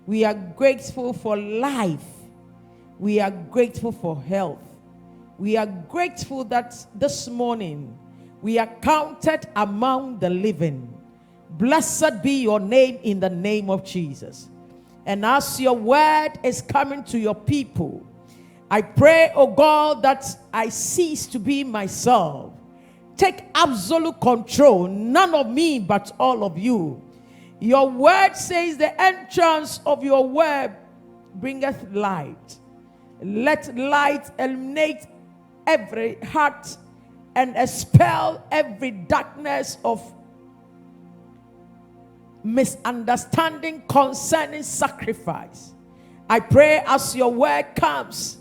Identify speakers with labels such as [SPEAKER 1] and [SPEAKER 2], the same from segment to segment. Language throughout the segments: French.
[SPEAKER 1] We are grateful for life. We are grateful for health. We are grateful that this morning we are counted among the living. Blessed be your name in the name of Jesus. And as your word is coming to your people, I pray, oh God, that I cease to be myself. Take absolute control, none of me but all of you. Your word says the entrance of your word bringeth light. Let light illuminate every heart and expel every darkness of misunderstanding concerning sacrifice. I pray as your word comes,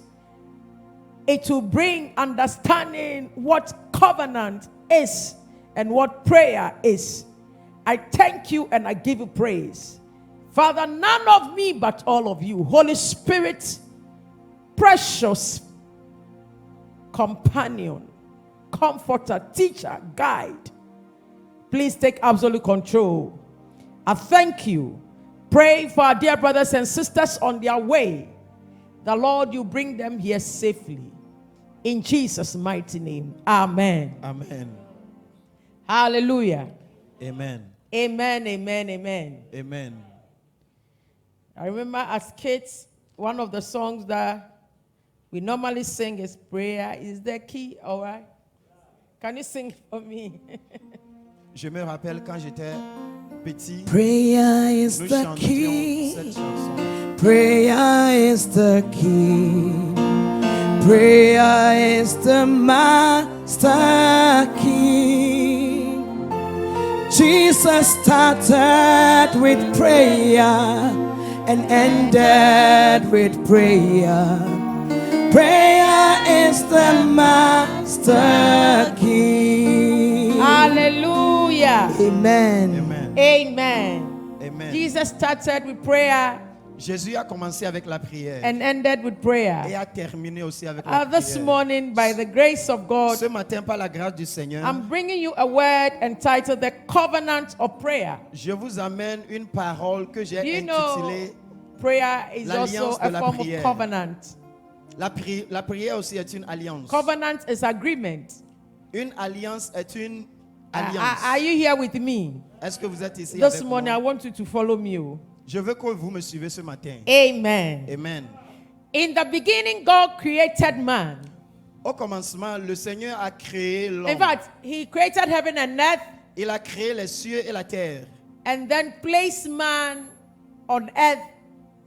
[SPEAKER 1] it will bring understanding what covenant is and what prayer is. I thank you and I give you praise. Father, none of me but all of you. Holy Spirit, precious companion, comforter, teacher, guide, please take absolute control. I thank you. Pray for our dear brothers and sisters on their way. The Lord, you bring them here safely. In Jesus' mighty name. Amen.
[SPEAKER 2] Amen.
[SPEAKER 1] Hallelujah.
[SPEAKER 2] Amen.
[SPEAKER 1] Amen, amen, amen.
[SPEAKER 2] Amen.
[SPEAKER 1] I remember as kids, one of the songs that we normally sing is Prayer is the Key. All right? Can you sing for me?
[SPEAKER 2] Je me rappelle quand j'étais petit,
[SPEAKER 3] Prayer is
[SPEAKER 2] nous
[SPEAKER 3] the
[SPEAKER 2] chantions
[SPEAKER 3] key.
[SPEAKER 2] cette chanson.
[SPEAKER 3] Prayer is the key. Prayer is the master key. Jesus started with prayer and ended with prayer. Prayer is the master key.
[SPEAKER 1] Hallelujah.
[SPEAKER 3] Amen.
[SPEAKER 2] Amen.
[SPEAKER 1] Amen.
[SPEAKER 2] Amen.
[SPEAKER 1] Jesus started with prayer
[SPEAKER 2] Jésus a commencé avec la prière
[SPEAKER 1] and ended with prayer.
[SPEAKER 2] et a terminé aussi avec la
[SPEAKER 1] This
[SPEAKER 2] prière.
[SPEAKER 1] morning, by the grace of God,
[SPEAKER 2] Ce matin, par la grâce du Seigneur,
[SPEAKER 1] I'm bringing you a word entitled The Covenant of Prayer.
[SPEAKER 2] je vous amène une parole que j'ai
[SPEAKER 1] Do you know
[SPEAKER 2] intitulée
[SPEAKER 1] prayer is
[SPEAKER 2] l'alliance
[SPEAKER 1] also
[SPEAKER 2] de
[SPEAKER 1] a
[SPEAKER 2] la
[SPEAKER 1] form
[SPEAKER 2] prière.
[SPEAKER 1] of covenant?
[SPEAKER 2] la prière aussi est une alliance.
[SPEAKER 1] Covenant is agreement.
[SPEAKER 2] Une alliance est une
[SPEAKER 1] Are
[SPEAKER 2] alliance.
[SPEAKER 1] you here with me?
[SPEAKER 2] Est-ce que vous êtes ici
[SPEAKER 1] This
[SPEAKER 2] avec
[SPEAKER 1] morning, I
[SPEAKER 2] moi?
[SPEAKER 1] want you to follow me.
[SPEAKER 2] Je veux que vous me suivez ce matin.
[SPEAKER 1] Amen.
[SPEAKER 2] Amen.
[SPEAKER 1] In the beginning, God created man.
[SPEAKER 2] Au commencement, le Seigneur a créé
[SPEAKER 1] In
[SPEAKER 2] l'homme.
[SPEAKER 1] fact, He created heaven and earth
[SPEAKER 2] Il a créé les cieux et la terre
[SPEAKER 1] and then placed man on earth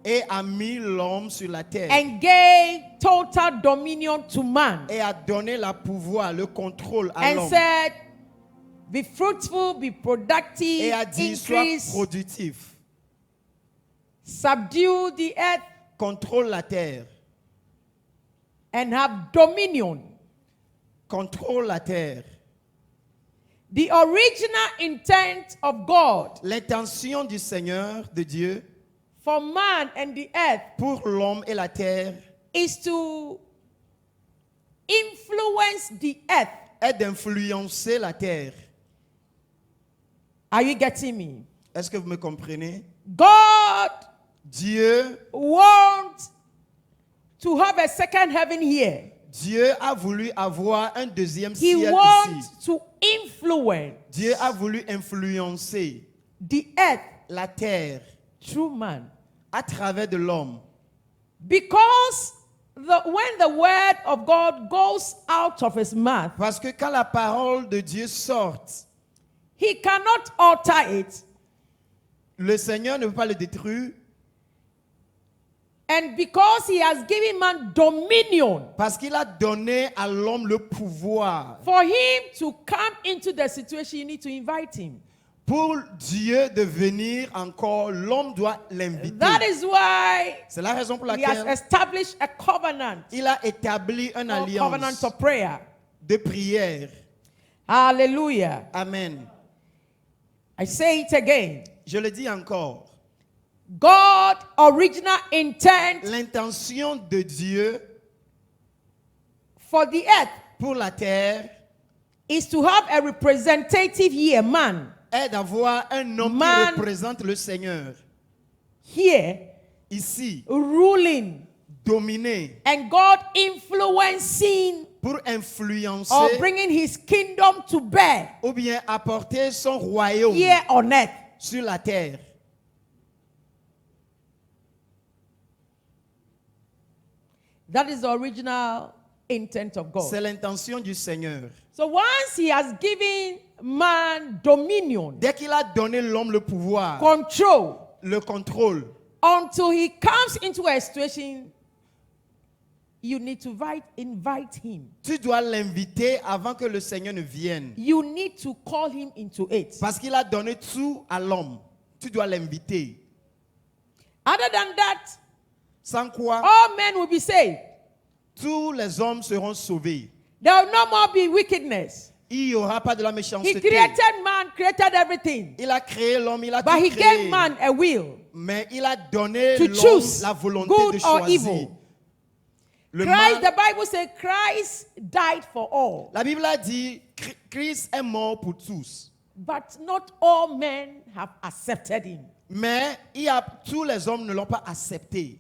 [SPEAKER 2] et a mis l'homme sur la terre
[SPEAKER 1] and gave total dominion to man
[SPEAKER 2] et a donné le pouvoir, le contrôle à
[SPEAKER 1] and
[SPEAKER 2] l'homme
[SPEAKER 1] said, be fruitful, be productive,
[SPEAKER 2] et a dit sois
[SPEAKER 1] increase,
[SPEAKER 2] productif,
[SPEAKER 1] subdue the earth,
[SPEAKER 2] contrôle la terre,
[SPEAKER 1] and have dominion.
[SPEAKER 2] contrôle la terre.
[SPEAKER 1] The original intent of God
[SPEAKER 2] L'intention du Seigneur, de Dieu,
[SPEAKER 1] for man and the earth
[SPEAKER 2] pour l'homme et la terre
[SPEAKER 1] is to influence the earth.
[SPEAKER 2] est d'influencer la terre.
[SPEAKER 1] Are you getting me?
[SPEAKER 2] Est-ce que vous me comprenez?
[SPEAKER 1] God
[SPEAKER 2] Dieu
[SPEAKER 1] wants to have a second heaven here.
[SPEAKER 2] Dieu a voulu avoir un deuxième
[SPEAKER 1] He
[SPEAKER 2] ciel
[SPEAKER 1] wants
[SPEAKER 2] ici.
[SPEAKER 1] to influence
[SPEAKER 2] Dieu a voulu influencer
[SPEAKER 1] the earth
[SPEAKER 2] la terre
[SPEAKER 1] through man.
[SPEAKER 2] à travers de l'homme.
[SPEAKER 1] Because when the word of God goes out of his mouth,
[SPEAKER 2] Parce que quand la parole de Dieu sort,
[SPEAKER 1] he cannot alter it.
[SPEAKER 2] le Seigneur ne peut pas le détruire
[SPEAKER 1] And because he has given man dominion,
[SPEAKER 2] parce qu'il a donné à l'homme le pouvoir.
[SPEAKER 1] for him to come into the situation, you need to invite him.
[SPEAKER 2] Pour Dieu de venir encore, l'homme doit l'inviter.
[SPEAKER 1] That is why
[SPEAKER 2] C'est la raison pour
[SPEAKER 1] he has
[SPEAKER 2] laquelle
[SPEAKER 1] established a covenant,
[SPEAKER 2] il a établi une
[SPEAKER 1] called covenant
[SPEAKER 2] alliance
[SPEAKER 1] of prayer.
[SPEAKER 2] de prière.
[SPEAKER 1] Hallelujah.
[SPEAKER 2] Amen.
[SPEAKER 1] I say it again.
[SPEAKER 2] Je le dis encore.
[SPEAKER 1] God original intent
[SPEAKER 2] L'intention de Dieu
[SPEAKER 1] for the earth
[SPEAKER 2] pour la terre
[SPEAKER 1] is to have a representative here, man,
[SPEAKER 2] est d'avoir un homme
[SPEAKER 1] Man.
[SPEAKER 2] qui représente le Seigneur
[SPEAKER 1] here,
[SPEAKER 2] ici,
[SPEAKER 1] ruling,
[SPEAKER 2] dominer,
[SPEAKER 1] and God influencing
[SPEAKER 2] pour influencer
[SPEAKER 1] or bringing his kingdom to bear
[SPEAKER 2] ou bien apporter son royaume
[SPEAKER 1] here on earth.
[SPEAKER 2] sur la terre.
[SPEAKER 1] That is the original intent of God.
[SPEAKER 2] C'est l'intention du Seigneur.
[SPEAKER 1] So once he has given man dominion,
[SPEAKER 2] Dès qu'il a donné l'homme le pouvoir,
[SPEAKER 1] control,
[SPEAKER 2] le contrôle,
[SPEAKER 1] until he comes into a situation, you need to invite him.
[SPEAKER 2] tu dois l'inviter avant que le Seigneur ne vienne.
[SPEAKER 1] You need to call him into it.
[SPEAKER 2] Parce qu'il a donné tout à l'homme. Tu dois l'inviter.
[SPEAKER 1] Other than that,
[SPEAKER 2] Sans quoi,
[SPEAKER 1] all men will be saved.
[SPEAKER 2] tous les hommes seront sauvés.
[SPEAKER 1] There will no more be wickedness.
[SPEAKER 2] Il n'y aura pas de la
[SPEAKER 1] He
[SPEAKER 2] méchanceté.
[SPEAKER 1] created man, created everything.
[SPEAKER 2] Il a créé l'homme, il a
[SPEAKER 1] But
[SPEAKER 2] tout
[SPEAKER 1] he
[SPEAKER 2] créé.
[SPEAKER 1] gave man a will
[SPEAKER 2] Mais il a donné
[SPEAKER 1] to
[SPEAKER 2] l'homme
[SPEAKER 1] choose
[SPEAKER 2] la volonté
[SPEAKER 1] good
[SPEAKER 2] de
[SPEAKER 1] or
[SPEAKER 2] choisir.
[SPEAKER 1] evil.
[SPEAKER 2] Le
[SPEAKER 1] Christ,
[SPEAKER 2] mal-
[SPEAKER 1] the Bible says Christ died for all.
[SPEAKER 2] la Bible a dit, Christ est mort pour tous.
[SPEAKER 1] But not all men have accepted him.
[SPEAKER 2] Mais tous les hommes ne l'ont pas accepté.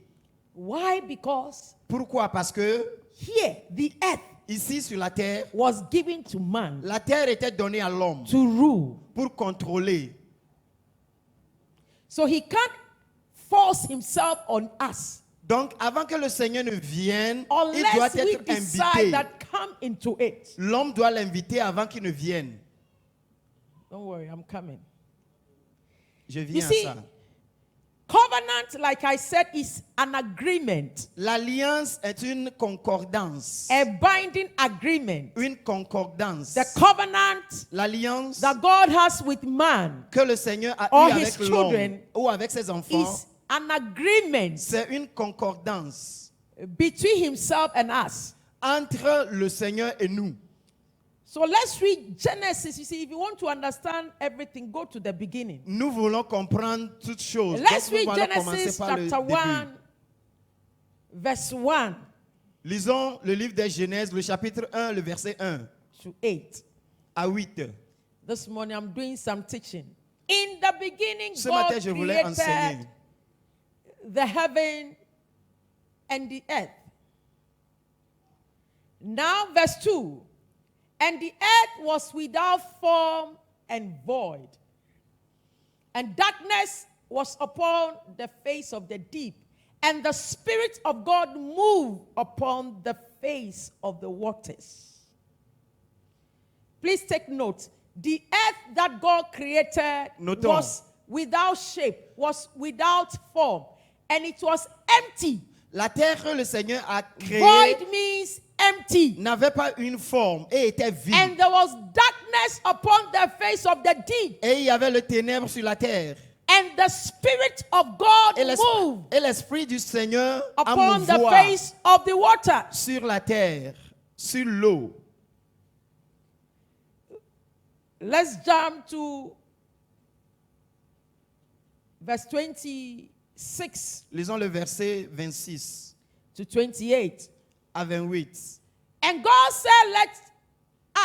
[SPEAKER 1] Why? Because
[SPEAKER 2] Pourquoi? Parce que
[SPEAKER 1] here the earth
[SPEAKER 2] ici sur la terre,
[SPEAKER 1] was given to man
[SPEAKER 2] la terre était donnée à l'homme
[SPEAKER 1] to rule.
[SPEAKER 2] pour contrôler.
[SPEAKER 1] So he can't force himself on us
[SPEAKER 2] Donc, avant que le Seigneur ne vienne, il doit
[SPEAKER 1] unless we
[SPEAKER 2] être
[SPEAKER 1] decide
[SPEAKER 2] invité.
[SPEAKER 1] that come into it.
[SPEAKER 2] L'homme doit l'inviter avant qu'il ne vienne.
[SPEAKER 1] Don't worry, I'm coming.
[SPEAKER 2] Je
[SPEAKER 1] You
[SPEAKER 2] viens
[SPEAKER 1] see,
[SPEAKER 2] à ça.
[SPEAKER 1] covenant, like I said, is an agreement,
[SPEAKER 2] L'alliance est une concordance.
[SPEAKER 1] a binding agreement.
[SPEAKER 2] Une concordance.
[SPEAKER 1] The covenant
[SPEAKER 2] L'alliance
[SPEAKER 1] that God has with man
[SPEAKER 2] que le Seigneur a
[SPEAKER 1] or
[SPEAKER 2] eue
[SPEAKER 1] his
[SPEAKER 2] avec l'homme
[SPEAKER 1] children
[SPEAKER 2] ou avec ses enfants,
[SPEAKER 1] is an agreement
[SPEAKER 2] c'est une concordance
[SPEAKER 1] between himself and us.
[SPEAKER 2] entre le Seigneur et nous.
[SPEAKER 1] So let's read Genesis. You see, if you want to understand everything, go to the beginning.
[SPEAKER 2] Nous voulons comprendre toutes choses.
[SPEAKER 1] Let's
[SPEAKER 2] Donc, nous
[SPEAKER 1] read
[SPEAKER 2] allons commencer
[SPEAKER 1] Genesis
[SPEAKER 2] par le
[SPEAKER 1] chapter
[SPEAKER 2] début.
[SPEAKER 1] 1, verse 1
[SPEAKER 2] Lisons le livre des Genèse, le chapitre 1, le verset 1
[SPEAKER 1] to 8.
[SPEAKER 2] à 8.
[SPEAKER 1] This morning I'm doing some teaching. In the beginning,
[SPEAKER 2] Ce
[SPEAKER 1] God
[SPEAKER 2] matin, je voulais enseigner.
[SPEAKER 1] created the heaven and the earth. Now, verse 2. And the earth was without form and void, and darkness was upon the face of the deep, and the Spirit of God moved upon the face of the waters. Please take note. The earth that God created
[SPEAKER 2] Notons.
[SPEAKER 1] was without shape, was without form, and it was empty.
[SPEAKER 2] La terre que le Seigneur a créée
[SPEAKER 1] Void means empty.
[SPEAKER 2] n'avait pas une forme et était vide.
[SPEAKER 1] And there was darkness upon the face of the deep.
[SPEAKER 2] Et il y avait le ténèbre sur la terre.
[SPEAKER 1] And the Spirit of God
[SPEAKER 2] Et
[SPEAKER 1] moved
[SPEAKER 2] l'Esprit du Seigneur a
[SPEAKER 1] upon the
[SPEAKER 2] mouvoir
[SPEAKER 1] face of the water.
[SPEAKER 2] sur la terre, sur l'eau.
[SPEAKER 1] Let's jump to verse 26
[SPEAKER 2] Lisons le verset 26
[SPEAKER 1] to 28.
[SPEAKER 2] à 28.
[SPEAKER 1] And God said, let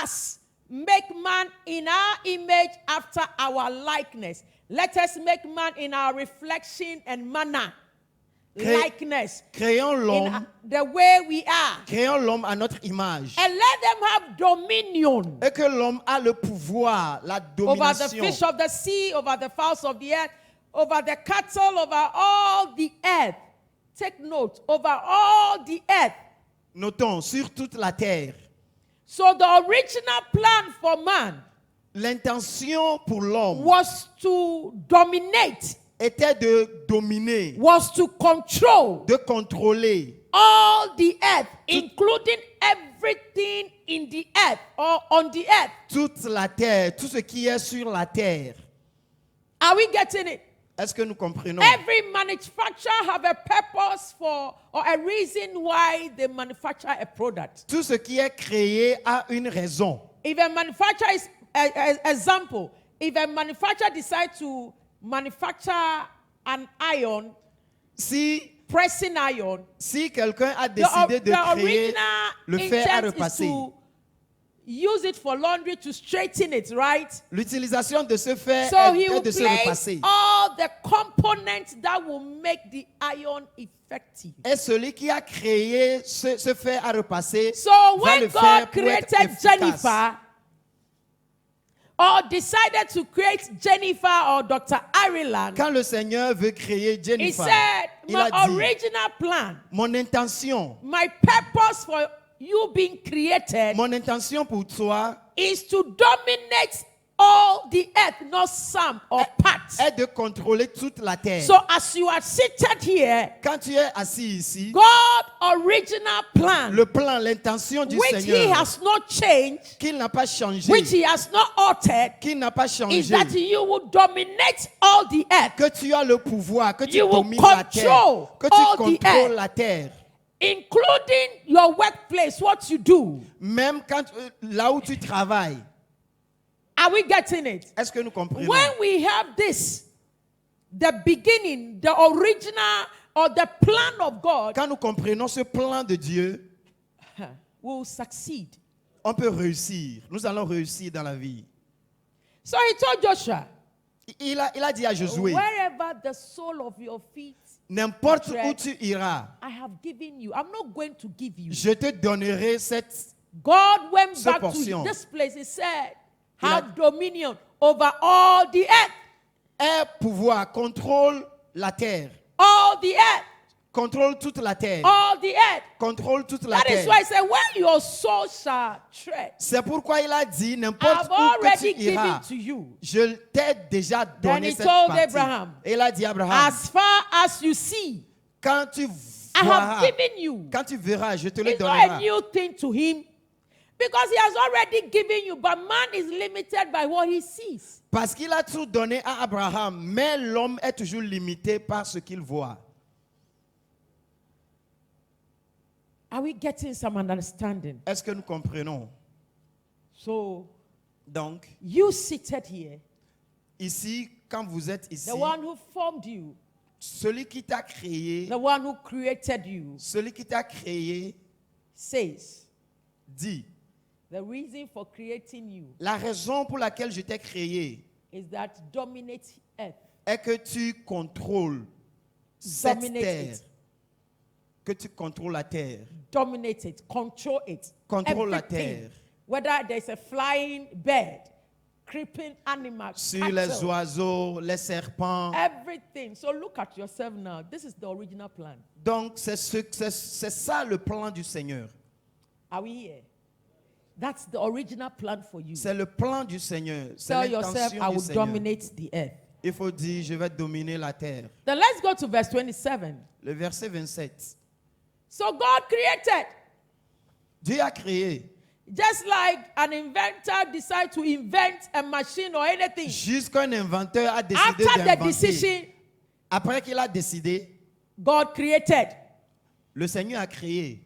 [SPEAKER 1] us make man in our image after our likeness. Let us make man in our reflection and manner. Likeness.
[SPEAKER 2] Créons
[SPEAKER 1] In
[SPEAKER 2] l'homme,
[SPEAKER 1] the way we are.
[SPEAKER 2] créons l'homme à notre image.
[SPEAKER 1] And let them have dominion
[SPEAKER 2] Et que l'homme a le pouvoir, la
[SPEAKER 1] over the
[SPEAKER 2] domination
[SPEAKER 1] fish of the sea, over the fowls of the earth, over the cattle, over all the earth. Take note, over all the earth.
[SPEAKER 2] Notons, sur toute la terre.
[SPEAKER 1] So the original plan for man
[SPEAKER 2] L'intention pour l'homme
[SPEAKER 1] was to dominate,
[SPEAKER 2] était de dominer,
[SPEAKER 1] was to control
[SPEAKER 2] de contrôler
[SPEAKER 1] all the earth, including everything in the earth or on the earth.
[SPEAKER 2] toute la terre, tout ce qui est sur la terre.
[SPEAKER 1] Are we getting it?
[SPEAKER 2] Est-ce que nous comprenons?
[SPEAKER 1] Every manufacturer have a purpose for or a reason why they manufacture a product.
[SPEAKER 2] Tout ce qui est créé a une raison.
[SPEAKER 1] If a manufacturer is example, if a manufacturer decides to manufacture an iron, pressing iron,
[SPEAKER 2] Si quelqu'un a
[SPEAKER 1] the
[SPEAKER 2] décidé de créer
[SPEAKER 1] original
[SPEAKER 2] le fer à
[SPEAKER 1] intent is
[SPEAKER 2] repasser,
[SPEAKER 1] to use it for laundry to straighten it, right?
[SPEAKER 2] L'utilisation de ce fer
[SPEAKER 1] So he
[SPEAKER 2] est
[SPEAKER 1] will
[SPEAKER 2] de se
[SPEAKER 1] place
[SPEAKER 2] repasser.
[SPEAKER 1] all the components that will make the iron effective.
[SPEAKER 2] Et celui qui a créé ce fer à repasser
[SPEAKER 1] So
[SPEAKER 2] va
[SPEAKER 1] when
[SPEAKER 2] le
[SPEAKER 1] God
[SPEAKER 2] faire pour être
[SPEAKER 1] created
[SPEAKER 2] efficace.
[SPEAKER 1] Jennifer, or decided to create Jennifer or Dr. Ireland,
[SPEAKER 2] Quand le Seigneur veut créer
[SPEAKER 1] he
[SPEAKER 2] Jennifer,
[SPEAKER 1] said,
[SPEAKER 2] il
[SPEAKER 1] my
[SPEAKER 2] a dit,
[SPEAKER 1] original plan,
[SPEAKER 2] mon intention
[SPEAKER 1] for you being created
[SPEAKER 2] pour toi
[SPEAKER 1] is to dominate all the earth, not some or parts.
[SPEAKER 2] est de contrôler toute la terre.
[SPEAKER 1] So as you are seated here,
[SPEAKER 2] Quand tu es assis ici,
[SPEAKER 1] God's original plan,
[SPEAKER 2] le plan, l'intention du
[SPEAKER 1] which he
[SPEAKER 2] Seigneur,
[SPEAKER 1] has not changed,
[SPEAKER 2] qu'il n'a pas changé,
[SPEAKER 1] which he has not altered,
[SPEAKER 2] qu'il n'a pas
[SPEAKER 1] is
[SPEAKER 2] changé,
[SPEAKER 1] that you will dominate all the earth,
[SPEAKER 2] que tu as le pouvoir, que tu
[SPEAKER 1] You will
[SPEAKER 2] domines la terre,
[SPEAKER 1] control
[SPEAKER 2] que
[SPEAKER 1] all
[SPEAKER 2] tu
[SPEAKER 1] the
[SPEAKER 2] contrôles
[SPEAKER 1] earth.
[SPEAKER 2] la terre.
[SPEAKER 1] including your workplace, what you do.
[SPEAKER 2] Même quand, là où tu travailles.
[SPEAKER 1] Are we getting it?
[SPEAKER 2] Est-ce que nous comprenons?
[SPEAKER 1] When we have this, the beginning, the original or the plan of God,
[SPEAKER 2] Quand nous comprenons ce plan de Dieu,
[SPEAKER 1] will succeed.
[SPEAKER 2] on peut réussir. Nous allons réussir dans la vie.
[SPEAKER 1] So he told Joshua,
[SPEAKER 2] Il a dit à Josué,
[SPEAKER 1] wherever the sole of your feet,
[SPEAKER 2] n'importe où tu iras,
[SPEAKER 1] I have given you. I'm not going to give you.
[SPEAKER 2] je te donnerai cette...
[SPEAKER 1] God went
[SPEAKER 2] Cette
[SPEAKER 1] back
[SPEAKER 2] portion.
[SPEAKER 1] to this place. He said,
[SPEAKER 2] Il a-
[SPEAKER 1] have dominion over all the earth.
[SPEAKER 2] Un pouvoir contrôle la terre,
[SPEAKER 1] All the earth.
[SPEAKER 2] contrôle toute la terre,
[SPEAKER 1] All the earth.
[SPEAKER 2] contrôle toute la
[SPEAKER 1] That is
[SPEAKER 2] terre.
[SPEAKER 1] why he said, when your soul shall tread,
[SPEAKER 2] C'est pourquoi il a dit, n'importe
[SPEAKER 1] I've
[SPEAKER 2] où que
[SPEAKER 1] already
[SPEAKER 2] tu
[SPEAKER 1] given
[SPEAKER 2] iras,
[SPEAKER 1] to you.
[SPEAKER 2] je t'ai déjà
[SPEAKER 1] Then
[SPEAKER 2] donné
[SPEAKER 1] he
[SPEAKER 2] cette
[SPEAKER 1] told
[SPEAKER 2] partie.
[SPEAKER 1] Abraham,
[SPEAKER 2] Et il a dit à Abraham,
[SPEAKER 1] as far as you see,
[SPEAKER 2] quand tu
[SPEAKER 1] I have
[SPEAKER 2] verras,
[SPEAKER 1] given you.
[SPEAKER 2] quand tu verras, je te le
[SPEAKER 1] It's not a
[SPEAKER 2] donnerai.
[SPEAKER 1] new thing to him because he has already given you, but man is limited by what he sees.
[SPEAKER 2] Parce qu'il a tout donné à Abraham, mais l'homme est toujours limité par ce qu'il voit.
[SPEAKER 1] Are we getting some understanding?
[SPEAKER 2] Est-ce que nous comprenons?
[SPEAKER 1] So,
[SPEAKER 2] Donc,
[SPEAKER 1] you seated here,
[SPEAKER 2] ici, quand vous êtes ici,
[SPEAKER 1] the one who formed you,
[SPEAKER 2] celui qui t'a créé,
[SPEAKER 1] the one who created you,
[SPEAKER 2] celui qui t'a créé
[SPEAKER 1] says,
[SPEAKER 2] dit,
[SPEAKER 1] the reason for creating you
[SPEAKER 2] la raison pour laquelle je t'ai créé
[SPEAKER 1] is that dominate earth.
[SPEAKER 2] est que tu contrôles cette
[SPEAKER 1] Dominate
[SPEAKER 2] terre,
[SPEAKER 1] it.
[SPEAKER 2] que tu contrôles la terre,
[SPEAKER 1] Dominate it, control it.
[SPEAKER 2] contrôle la
[SPEAKER 1] Everything.
[SPEAKER 2] terre.
[SPEAKER 1] Whether there's a flying bird, creeping animal,
[SPEAKER 2] Sur les
[SPEAKER 1] cattle,
[SPEAKER 2] oiseaux, les serpents.
[SPEAKER 1] everything. So look at yourself now. This is the original plan.
[SPEAKER 2] Donc, c'est ça le plan du Seigneur.
[SPEAKER 1] Are we here? That's the original plan for you.
[SPEAKER 2] C'est le plan du Seigneur. C'est
[SPEAKER 1] Tell yourself, I
[SPEAKER 2] l'intention du
[SPEAKER 1] will
[SPEAKER 2] Seigneur.
[SPEAKER 1] dominate the earth.
[SPEAKER 2] Il faut dire, je vais dominer la terre.
[SPEAKER 1] Then let's go to verse 27.
[SPEAKER 2] Le verset 27.
[SPEAKER 1] So God created.
[SPEAKER 2] Dieu a créé.
[SPEAKER 1] Just like an inventor decides to invent a machine or anything.
[SPEAKER 2] Jusqu'un inventeur a décidé
[SPEAKER 1] After the
[SPEAKER 2] d'inventer.
[SPEAKER 1] decision,
[SPEAKER 2] Après qu'il a décidé,
[SPEAKER 1] God created.
[SPEAKER 2] le Seigneur a créé.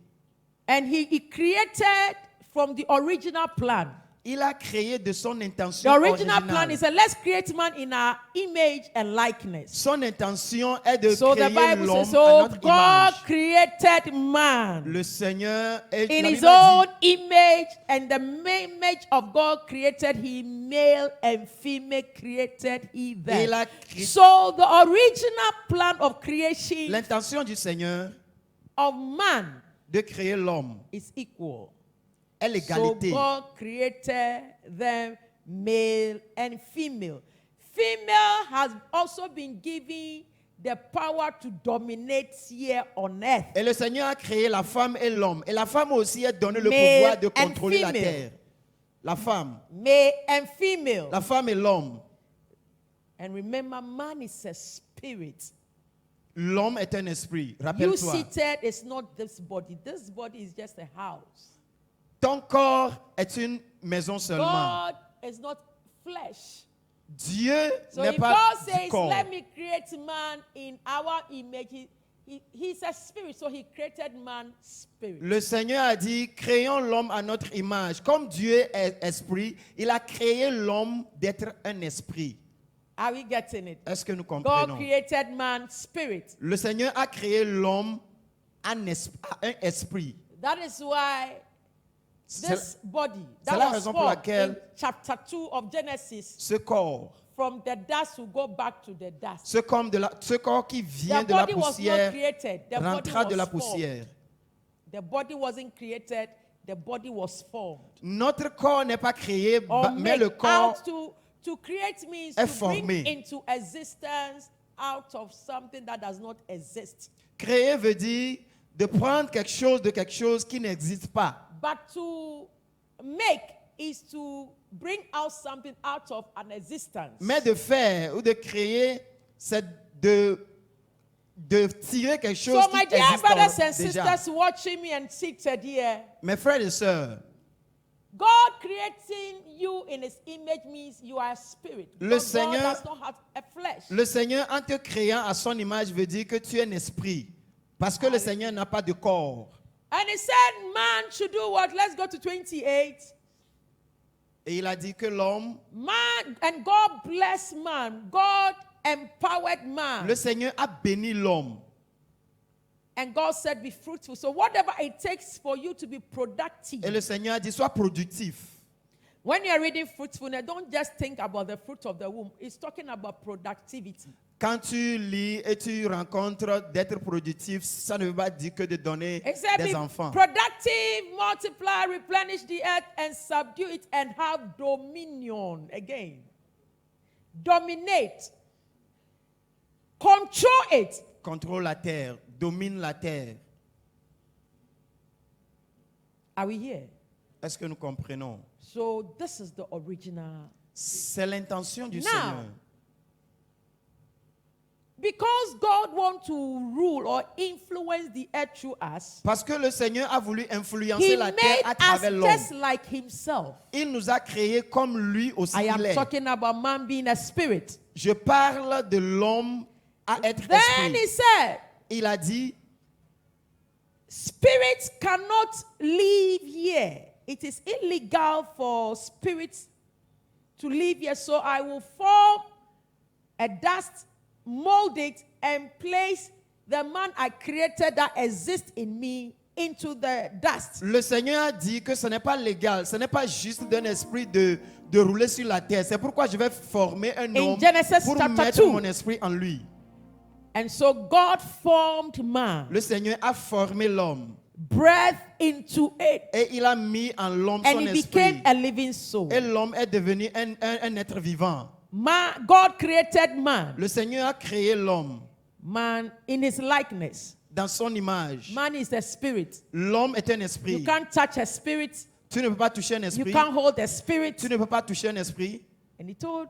[SPEAKER 1] And he created from the original plan.
[SPEAKER 2] Il a créé de son intention
[SPEAKER 1] The original plan
[SPEAKER 2] originale.
[SPEAKER 1] is let's create man in our image and likeness.
[SPEAKER 2] Son intention est de
[SPEAKER 1] So the
[SPEAKER 2] créer
[SPEAKER 1] Bible
[SPEAKER 2] l'homme
[SPEAKER 1] says,
[SPEAKER 2] à
[SPEAKER 1] so
[SPEAKER 2] notre
[SPEAKER 1] God
[SPEAKER 2] image.
[SPEAKER 1] created man
[SPEAKER 2] Le Seigneur est
[SPEAKER 1] in
[SPEAKER 2] la
[SPEAKER 1] his
[SPEAKER 2] Bible a
[SPEAKER 1] own
[SPEAKER 2] dit,
[SPEAKER 1] image, and the image of God created he, male and female created he
[SPEAKER 2] il
[SPEAKER 1] them.
[SPEAKER 2] a créé.
[SPEAKER 1] So the original plan of creation
[SPEAKER 2] L'intention du Seigneur
[SPEAKER 1] of man
[SPEAKER 2] de créer l'homme
[SPEAKER 1] is equal.
[SPEAKER 2] est
[SPEAKER 1] So
[SPEAKER 2] l'égalité.
[SPEAKER 1] God created them male and female. Female has also been given the power to dominate here on earth.
[SPEAKER 2] Et le Seigneur a créé la femme et l'homme. Et la femme aussi est donné le
[SPEAKER 1] Male
[SPEAKER 2] pouvoir de
[SPEAKER 1] and
[SPEAKER 2] contrôler la
[SPEAKER 1] female.
[SPEAKER 2] terre. La femme.
[SPEAKER 1] Male and female.
[SPEAKER 2] La femme et l'homme.
[SPEAKER 1] And remember, man is a spirit.
[SPEAKER 2] L'homme est un esprit.
[SPEAKER 1] You
[SPEAKER 2] Rappelle-toi.
[SPEAKER 1] seated is not this body. This body is just a house.
[SPEAKER 2] Ton corps est une maison seulement.
[SPEAKER 1] God is not flesh.
[SPEAKER 2] Dieu
[SPEAKER 1] So
[SPEAKER 2] n'est
[SPEAKER 1] if
[SPEAKER 2] pas
[SPEAKER 1] God
[SPEAKER 2] du
[SPEAKER 1] says,
[SPEAKER 2] corps.
[SPEAKER 1] let me create man in our image, he's a spirit, so he created man spirit.
[SPEAKER 2] Le Seigneur a dit, créons l'homme à notre image. Comme Dieu est esprit, il a créé l'homme d'être un esprit.
[SPEAKER 1] Are we getting it?
[SPEAKER 2] Est-ce que nous
[SPEAKER 1] God
[SPEAKER 2] comprenons?
[SPEAKER 1] created man spirit.
[SPEAKER 2] Le Seigneur a créé l'homme un esprit.
[SPEAKER 1] That is why This body
[SPEAKER 2] c'est
[SPEAKER 1] that
[SPEAKER 2] la
[SPEAKER 1] was
[SPEAKER 2] raison pour
[SPEAKER 1] formed
[SPEAKER 2] laquelle
[SPEAKER 1] in chapter 2 of Genesis,
[SPEAKER 2] ce corps,
[SPEAKER 1] from the dust will go back to the dust.
[SPEAKER 2] ce corps qui vient
[SPEAKER 1] The
[SPEAKER 2] de la
[SPEAKER 1] body was not
[SPEAKER 2] poussière
[SPEAKER 1] created. The body
[SPEAKER 2] rentrera de la
[SPEAKER 1] was formed.
[SPEAKER 2] poussière.
[SPEAKER 1] The body wasn't created. The body was formed.
[SPEAKER 2] Notre corps n'est pas créé,
[SPEAKER 1] Or
[SPEAKER 2] mais le
[SPEAKER 1] made
[SPEAKER 2] corps
[SPEAKER 1] out to create means
[SPEAKER 2] est
[SPEAKER 1] to bring
[SPEAKER 2] formé.
[SPEAKER 1] into existence out of something that does not exist.
[SPEAKER 2] créé veut dire de prendre quelque chose qui n'existe pas.
[SPEAKER 1] But to make is to bring out something out of an existence.
[SPEAKER 2] Mais de faire ou de créer, c'est de tirer quelque chose
[SPEAKER 1] So,
[SPEAKER 2] qui
[SPEAKER 1] my dear
[SPEAKER 2] existe
[SPEAKER 1] brothers and
[SPEAKER 2] déjà.
[SPEAKER 1] sisters watching me and seated here,
[SPEAKER 2] Mes frères et sœurs,
[SPEAKER 1] God creating you in His image means you are a spirit.
[SPEAKER 2] Le
[SPEAKER 1] Because God
[SPEAKER 2] Seigneur-
[SPEAKER 1] does not have a flesh.
[SPEAKER 2] le Seigneur en te créant à son image veut dire que tu es un esprit. Parce que le Seigneur n'a pas de corps.
[SPEAKER 1] And He said, man should do what? Let's go to 28.
[SPEAKER 2] Et il a dit que l'homme,
[SPEAKER 1] Man, and God blessed man. God empowered man.
[SPEAKER 2] le Seigneur a béni l'homme.
[SPEAKER 1] And God said, be fruitful. So whatever it takes for you to be productive.
[SPEAKER 2] Et le Seigneur a dit, sois productif.
[SPEAKER 1] When you're reading fruitfulness, don't just think about the fruit of the womb. It's talking about productivity.
[SPEAKER 2] Quand tu lis et tu rencontres d'être productif, ça ne veut pas dire que de donner
[SPEAKER 1] It said,
[SPEAKER 2] des
[SPEAKER 1] be
[SPEAKER 2] enfants.
[SPEAKER 1] productive, multiply, replenish the earth, and subdue it, and have dominion. Again. Dominate. Control it.
[SPEAKER 2] Contrôle la terre, domine la terre.
[SPEAKER 1] Are we here?
[SPEAKER 2] Est-ce que nous comprenons?
[SPEAKER 1] So this is the original.
[SPEAKER 2] C'est l'intention du
[SPEAKER 1] Now,
[SPEAKER 2] Seigneur.
[SPEAKER 1] Because God wants to rule or influence the earth through us,
[SPEAKER 2] Parce que le Seigneur a voulu influencer
[SPEAKER 1] He
[SPEAKER 2] la terre
[SPEAKER 1] made
[SPEAKER 2] à
[SPEAKER 1] us
[SPEAKER 2] travers l'homme.
[SPEAKER 1] just like Himself.
[SPEAKER 2] Il nous a créés comme lui aussi
[SPEAKER 1] I am
[SPEAKER 2] il est.
[SPEAKER 1] talking about man being a spirit.
[SPEAKER 2] Je parle de l'homme à être
[SPEAKER 1] Then
[SPEAKER 2] esprit.
[SPEAKER 1] He said,
[SPEAKER 2] Il a dit,
[SPEAKER 1] spirits cannot live here. It is illegal for spirits to live here. So I will form a dust, mold it, and place the man I created that exists in me into the dust.
[SPEAKER 2] le Seigneur a dit que ce n'est pas légal, ce n'est pas juste d'un esprit de rouler sur la terre. C'est pourquoi je vais former un homme
[SPEAKER 1] Genesis
[SPEAKER 2] pour
[SPEAKER 1] chapter
[SPEAKER 2] mettre
[SPEAKER 1] 2.
[SPEAKER 2] mon esprit en lui.
[SPEAKER 1] And so God formed man,
[SPEAKER 2] Le Seigneur a formé l'homme
[SPEAKER 1] breathed into it,
[SPEAKER 2] et il a mis en l'homme
[SPEAKER 1] and
[SPEAKER 2] son
[SPEAKER 1] he became
[SPEAKER 2] esprit.
[SPEAKER 1] a living soul.
[SPEAKER 2] Et l'homme est devenu un être vivant.
[SPEAKER 1] God created man,
[SPEAKER 2] Le Seigneur a créé l'homme
[SPEAKER 1] man in his likeness.
[SPEAKER 2] dans son image.
[SPEAKER 1] Man is a spirit.
[SPEAKER 2] L'homme est un
[SPEAKER 1] You
[SPEAKER 2] esprit.
[SPEAKER 1] can't touch a spirit.
[SPEAKER 2] Tu ne peux pas toucher un
[SPEAKER 1] You
[SPEAKER 2] esprit.
[SPEAKER 1] can't hold a spirit.
[SPEAKER 2] Tu ne peux pas toucher un esprit.
[SPEAKER 1] And he told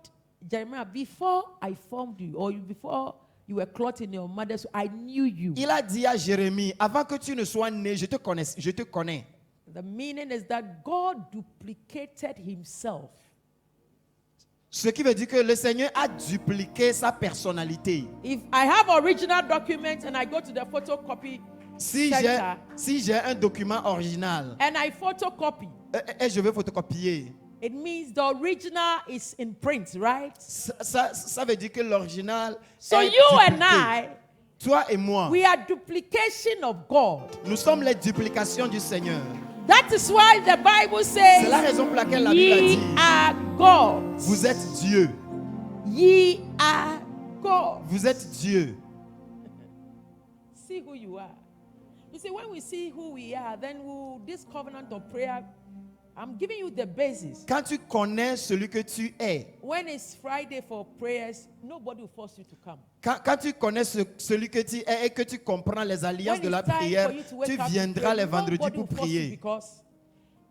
[SPEAKER 1] Jeremiah, before I formed you, or before you were clothed in your mother's, I knew you.
[SPEAKER 2] Il a dit à Jérémie, avant que tu ne sois né, je te connais.
[SPEAKER 1] The meaning is that God duplicated himself.
[SPEAKER 2] Ce qui veut dire que le Seigneur a dupliqué sa personnalité.
[SPEAKER 1] If I have original documents and I go to the photocopy
[SPEAKER 2] Si
[SPEAKER 1] center
[SPEAKER 2] j'ai un document original
[SPEAKER 1] and I photocopy,
[SPEAKER 2] et je veux photocopier,
[SPEAKER 1] it means the original is in print, right?
[SPEAKER 2] ça veut dire que l'original
[SPEAKER 1] So
[SPEAKER 2] est
[SPEAKER 1] you
[SPEAKER 2] dupliqué.
[SPEAKER 1] and I,
[SPEAKER 2] Toi et moi,
[SPEAKER 1] we are duplication of God.
[SPEAKER 2] nous sommes les duplications du Seigneur.
[SPEAKER 1] That is why the Bible
[SPEAKER 2] C'est la
[SPEAKER 1] says,
[SPEAKER 2] raison pour laquelle la Bible a
[SPEAKER 1] ye
[SPEAKER 2] dit,
[SPEAKER 1] are gods.
[SPEAKER 2] vous êtes Dieu.
[SPEAKER 1] Ye are gods.
[SPEAKER 2] Vous êtes Dieu.
[SPEAKER 1] See who you are. You see, when we see who we are, then this covenant of prayer, I'm giving you the basis.
[SPEAKER 2] Quand tu connais celui que tu es,
[SPEAKER 1] When it's Friday for prayers, nobody will force you to come.
[SPEAKER 2] quand tu connais celui que tu es et que tu comprends les alliances
[SPEAKER 1] When
[SPEAKER 2] de la
[SPEAKER 1] it's time
[SPEAKER 2] prière,
[SPEAKER 1] for you to wake
[SPEAKER 2] tu
[SPEAKER 1] up to
[SPEAKER 2] viendras
[SPEAKER 1] pray,
[SPEAKER 2] les vendredis
[SPEAKER 1] nobody
[SPEAKER 2] pour
[SPEAKER 1] will force you
[SPEAKER 2] prier.
[SPEAKER 1] because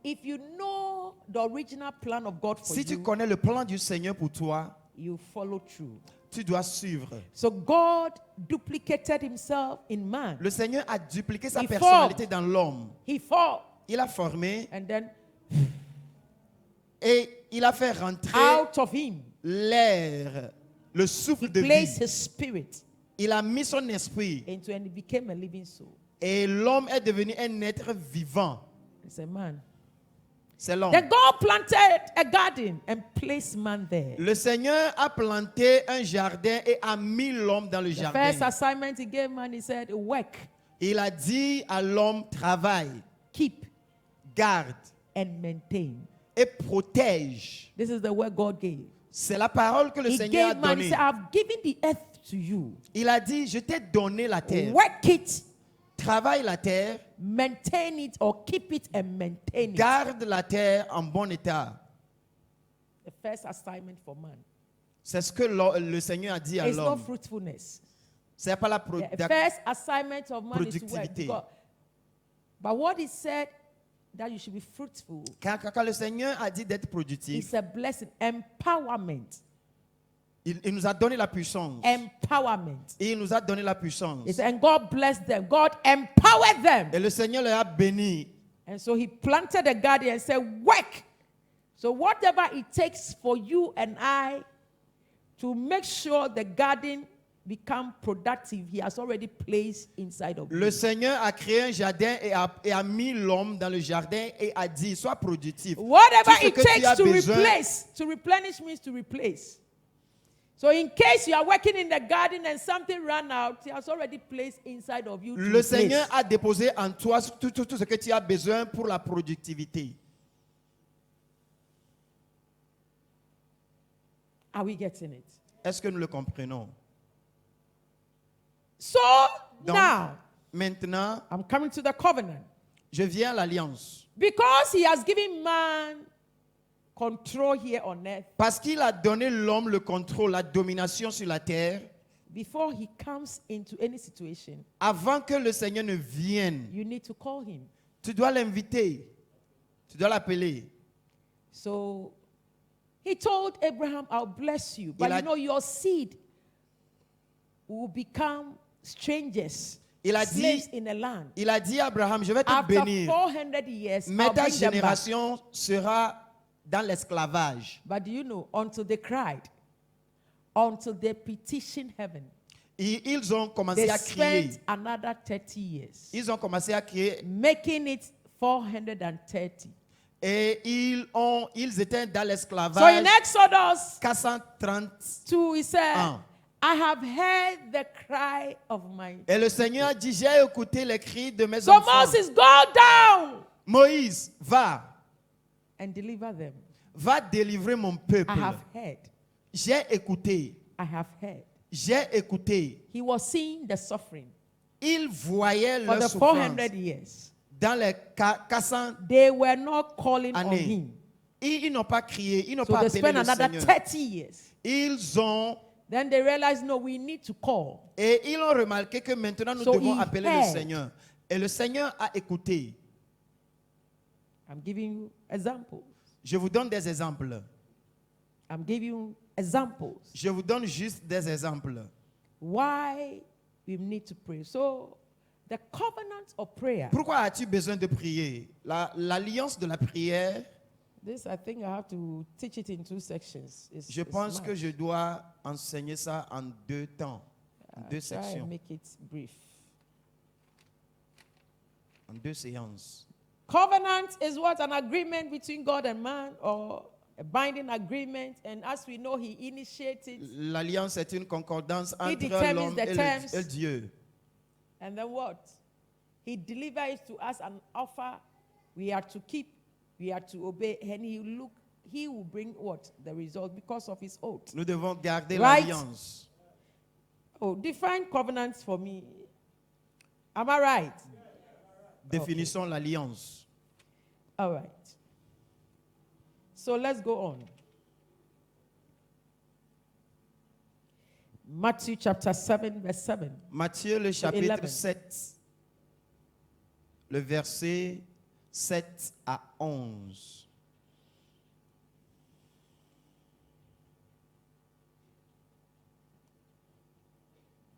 [SPEAKER 1] if you know the original plan of God for
[SPEAKER 2] Si tu
[SPEAKER 1] you,
[SPEAKER 2] connais le plan du Seigneur pour toi,
[SPEAKER 1] you follow through.
[SPEAKER 2] tu dois suivre.
[SPEAKER 1] So God duplicated himself in man.
[SPEAKER 2] Le Seigneur a dupliqué sa
[SPEAKER 1] He
[SPEAKER 2] personnalité dans l'homme.
[SPEAKER 1] He fought
[SPEAKER 2] Il a formé
[SPEAKER 1] and then
[SPEAKER 2] et il a fait rentrer
[SPEAKER 1] out of him
[SPEAKER 2] l'air, le souffle de
[SPEAKER 1] placed
[SPEAKER 2] vie.
[SPEAKER 1] his spirit
[SPEAKER 2] Il a mis son esprit
[SPEAKER 1] into and he became a living soul.
[SPEAKER 2] et l'homme est devenu un être vivant.
[SPEAKER 1] It's a man.
[SPEAKER 2] C'est l'homme.
[SPEAKER 1] Then God planted a garden and placed man there.
[SPEAKER 2] Le Seigneur a planté un jardin et a mis l'homme dans le
[SPEAKER 1] The
[SPEAKER 2] jardin.
[SPEAKER 1] first assignment he gave man, he said, work,
[SPEAKER 2] Il a dit à l'homme, travaille,
[SPEAKER 1] keep,
[SPEAKER 2] garde,
[SPEAKER 1] and maintain.
[SPEAKER 2] et protège.
[SPEAKER 1] This is the word God gave.
[SPEAKER 2] C'est la parole que le
[SPEAKER 1] He
[SPEAKER 2] Seigneur a
[SPEAKER 1] gave man, he
[SPEAKER 2] donnée.
[SPEAKER 1] said, I've given the earth to you.
[SPEAKER 2] Il a dit, je t'ai donné la terre.
[SPEAKER 1] Work it,
[SPEAKER 2] Travaille la terre,
[SPEAKER 1] maintain it, or keep it and maintain it.
[SPEAKER 2] garde la terre en bon état.
[SPEAKER 1] The first assignment for man.
[SPEAKER 2] C'est ce que le Seigneur a dit à
[SPEAKER 1] It's not
[SPEAKER 2] l'homme.
[SPEAKER 1] fruitfulness.
[SPEAKER 2] C'est pas la
[SPEAKER 1] The first assignment of man is to work.
[SPEAKER 2] productivité.
[SPEAKER 1] But what he said that you should be fruitful,
[SPEAKER 2] Quand le Seigneur a dit d'être productif,
[SPEAKER 1] it's a blessing. Empowerment.
[SPEAKER 2] il nous a donné la puissance.
[SPEAKER 1] Empowerment.
[SPEAKER 2] Et il nous a donné la puissance.
[SPEAKER 1] He said, and God blessed them. God empowered them.
[SPEAKER 2] Et le Seigneur les a bénis.
[SPEAKER 1] And so he planted a garden and said, work. So whatever it takes for you and I to make sure the garden become productive, he has already placed inside of
[SPEAKER 2] Le
[SPEAKER 1] you.
[SPEAKER 2] Seigneur a créé un jardin et a mis l'homme dans le jardin et a dit, sois productif.
[SPEAKER 1] Whatever
[SPEAKER 2] Tout ce
[SPEAKER 1] it
[SPEAKER 2] que tu as
[SPEAKER 1] takes to
[SPEAKER 2] besoin-
[SPEAKER 1] replace, to replenish means to replace. So in case you are working in the garden and something ran out, he has already placed inside of you to
[SPEAKER 2] Le
[SPEAKER 1] replace.
[SPEAKER 2] Seigneur a déposé en toi tout ce que tu as besoin pour la productivité.
[SPEAKER 1] Are we getting it?
[SPEAKER 2] Est-ce que nous le comprenons?
[SPEAKER 1] So
[SPEAKER 2] Donc,
[SPEAKER 1] now,
[SPEAKER 2] maintenant,
[SPEAKER 1] I'm coming to the covenant.
[SPEAKER 2] je viens à l'alliance.
[SPEAKER 1] Because he has given man control here on earth,
[SPEAKER 2] Parce qu'il a donné l'homme le contrôle, la domination sur la terre,
[SPEAKER 1] before he comes into any situation,
[SPEAKER 2] avant que le Seigneur ne vienne,
[SPEAKER 1] you need to call him.
[SPEAKER 2] tu dois l'inviter. Tu dois l'appeler.
[SPEAKER 1] So he told Abraham, I'll bless you. But
[SPEAKER 2] Il a-
[SPEAKER 1] you know, your seed will become strangers,
[SPEAKER 2] Il a dit-
[SPEAKER 1] slaves in the land.
[SPEAKER 2] Il a dit à Abraham, je vais te
[SPEAKER 1] After
[SPEAKER 2] bénir,
[SPEAKER 1] 400 years,
[SPEAKER 2] mais
[SPEAKER 1] I'll
[SPEAKER 2] ta
[SPEAKER 1] bring them back.
[SPEAKER 2] génération sera dans l'esclavage.
[SPEAKER 1] But do you know, until they cried, until they petitioned heaven,
[SPEAKER 2] Et ils ont
[SPEAKER 1] they
[SPEAKER 2] commencé à crier.
[SPEAKER 1] spent another 30 years,
[SPEAKER 2] Ils ont commencé à crier
[SPEAKER 1] making it 430.
[SPEAKER 2] et ils étaient dans
[SPEAKER 1] So in
[SPEAKER 2] l'esclavage.
[SPEAKER 1] Exodus
[SPEAKER 2] 430.
[SPEAKER 1] 2, he said,
[SPEAKER 2] Ah.
[SPEAKER 1] I have heard the cry of my...
[SPEAKER 2] Et le Seigneur a dit, j'ai écouté les cris de mes
[SPEAKER 1] So
[SPEAKER 2] enfants.
[SPEAKER 1] Moses, go down
[SPEAKER 2] Moïse, va
[SPEAKER 1] and deliver them.
[SPEAKER 2] délivrer mon peuple.
[SPEAKER 1] I have heard.
[SPEAKER 2] J'ai écouté,
[SPEAKER 1] I have heard.
[SPEAKER 2] j'ai écouté.
[SPEAKER 1] He was seeing the suffering
[SPEAKER 2] Ils voyaient
[SPEAKER 1] for
[SPEAKER 2] leur
[SPEAKER 1] the
[SPEAKER 2] souffrance
[SPEAKER 1] 400 years.
[SPEAKER 2] dans les 400
[SPEAKER 1] They were not calling on
[SPEAKER 2] années.
[SPEAKER 1] him.
[SPEAKER 2] Ils n'ont pas crié, ils n'ont
[SPEAKER 1] So
[SPEAKER 2] pas
[SPEAKER 1] they
[SPEAKER 2] appelé
[SPEAKER 1] spent
[SPEAKER 2] le
[SPEAKER 1] another
[SPEAKER 2] Seigneur.
[SPEAKER 1] 30 years.
[SPEAKER 2] Ils ont,
[SPEAKER 1] Then they realized, no, we need to call.
[SPEAKER 2] et ils ont remarqué que maintenant nous
[SPEAKER 1] So
[SPEAKER 2] devons
[SPEAKER 1] he
[SPEAKER 2] appeler
[SPEAKER 1] heard.
[SPEAKER 2] le Seigneur. Et le Seigneur a écouté.
[SPEAKER 1] I'm giving you examples.
[SPEAKER 2] Je vous donne des exemples.
[SPEAKER 1] I'm giving you examples.
[SPEAKER 2] Je vous donne juste des exemples.
[SPEAKER 1] Why we need to pray. So the covenant of prayer.
[SPEAKER 2] Pourquoi as-tu besoin de prier? L'alliance de la prière,
[SPEAKER 1] This, I think I have to teach it in 2 sections.
[SPEAKER 2] je pense que je dois enseigner ça en 2 temps, en 2
[SPEAKER 1] try and
[SPEAKER 2] sections,
[SPEAKER 1] make it brief.
[SPEAKER 2] en 2 séances.
[SPEAKER 1] Covenant is what? An agreement between God and man, or a binding agreement. And as we know, he initiated.
[SPEAKER 2] L'alliance est une concordance entre
[SPEAKER 1] determines
[SPEAKER 2] l'homme
[SPEAKER 1] the
[SPEAKER 2] et
[SPEAKER 1] terms.
[SPEAKER 2] et Dieu.
[SPEAKER 1] And then what? He delivers to us an offer we are to keep, we are to obey, and he will bring what? The result because of his oath.
[SPEAKER 2] Nous devons garder
[SPEAKER 1] Right.
[SPEAKER 2] l'alliance.
[SPEAKER 1] Oh, define covenants for me. Am I right?
[SPEAKER 2] Définissons l'alliance.
[SPEAKER 1] All right. So let's go on. Matthew chapter 7, verse 7.
[SPEAKER 2] Matthieu, le chapitre
[SPEAKER 1] 11.
[SPEAKER 2] 7, le verset 7 à 11.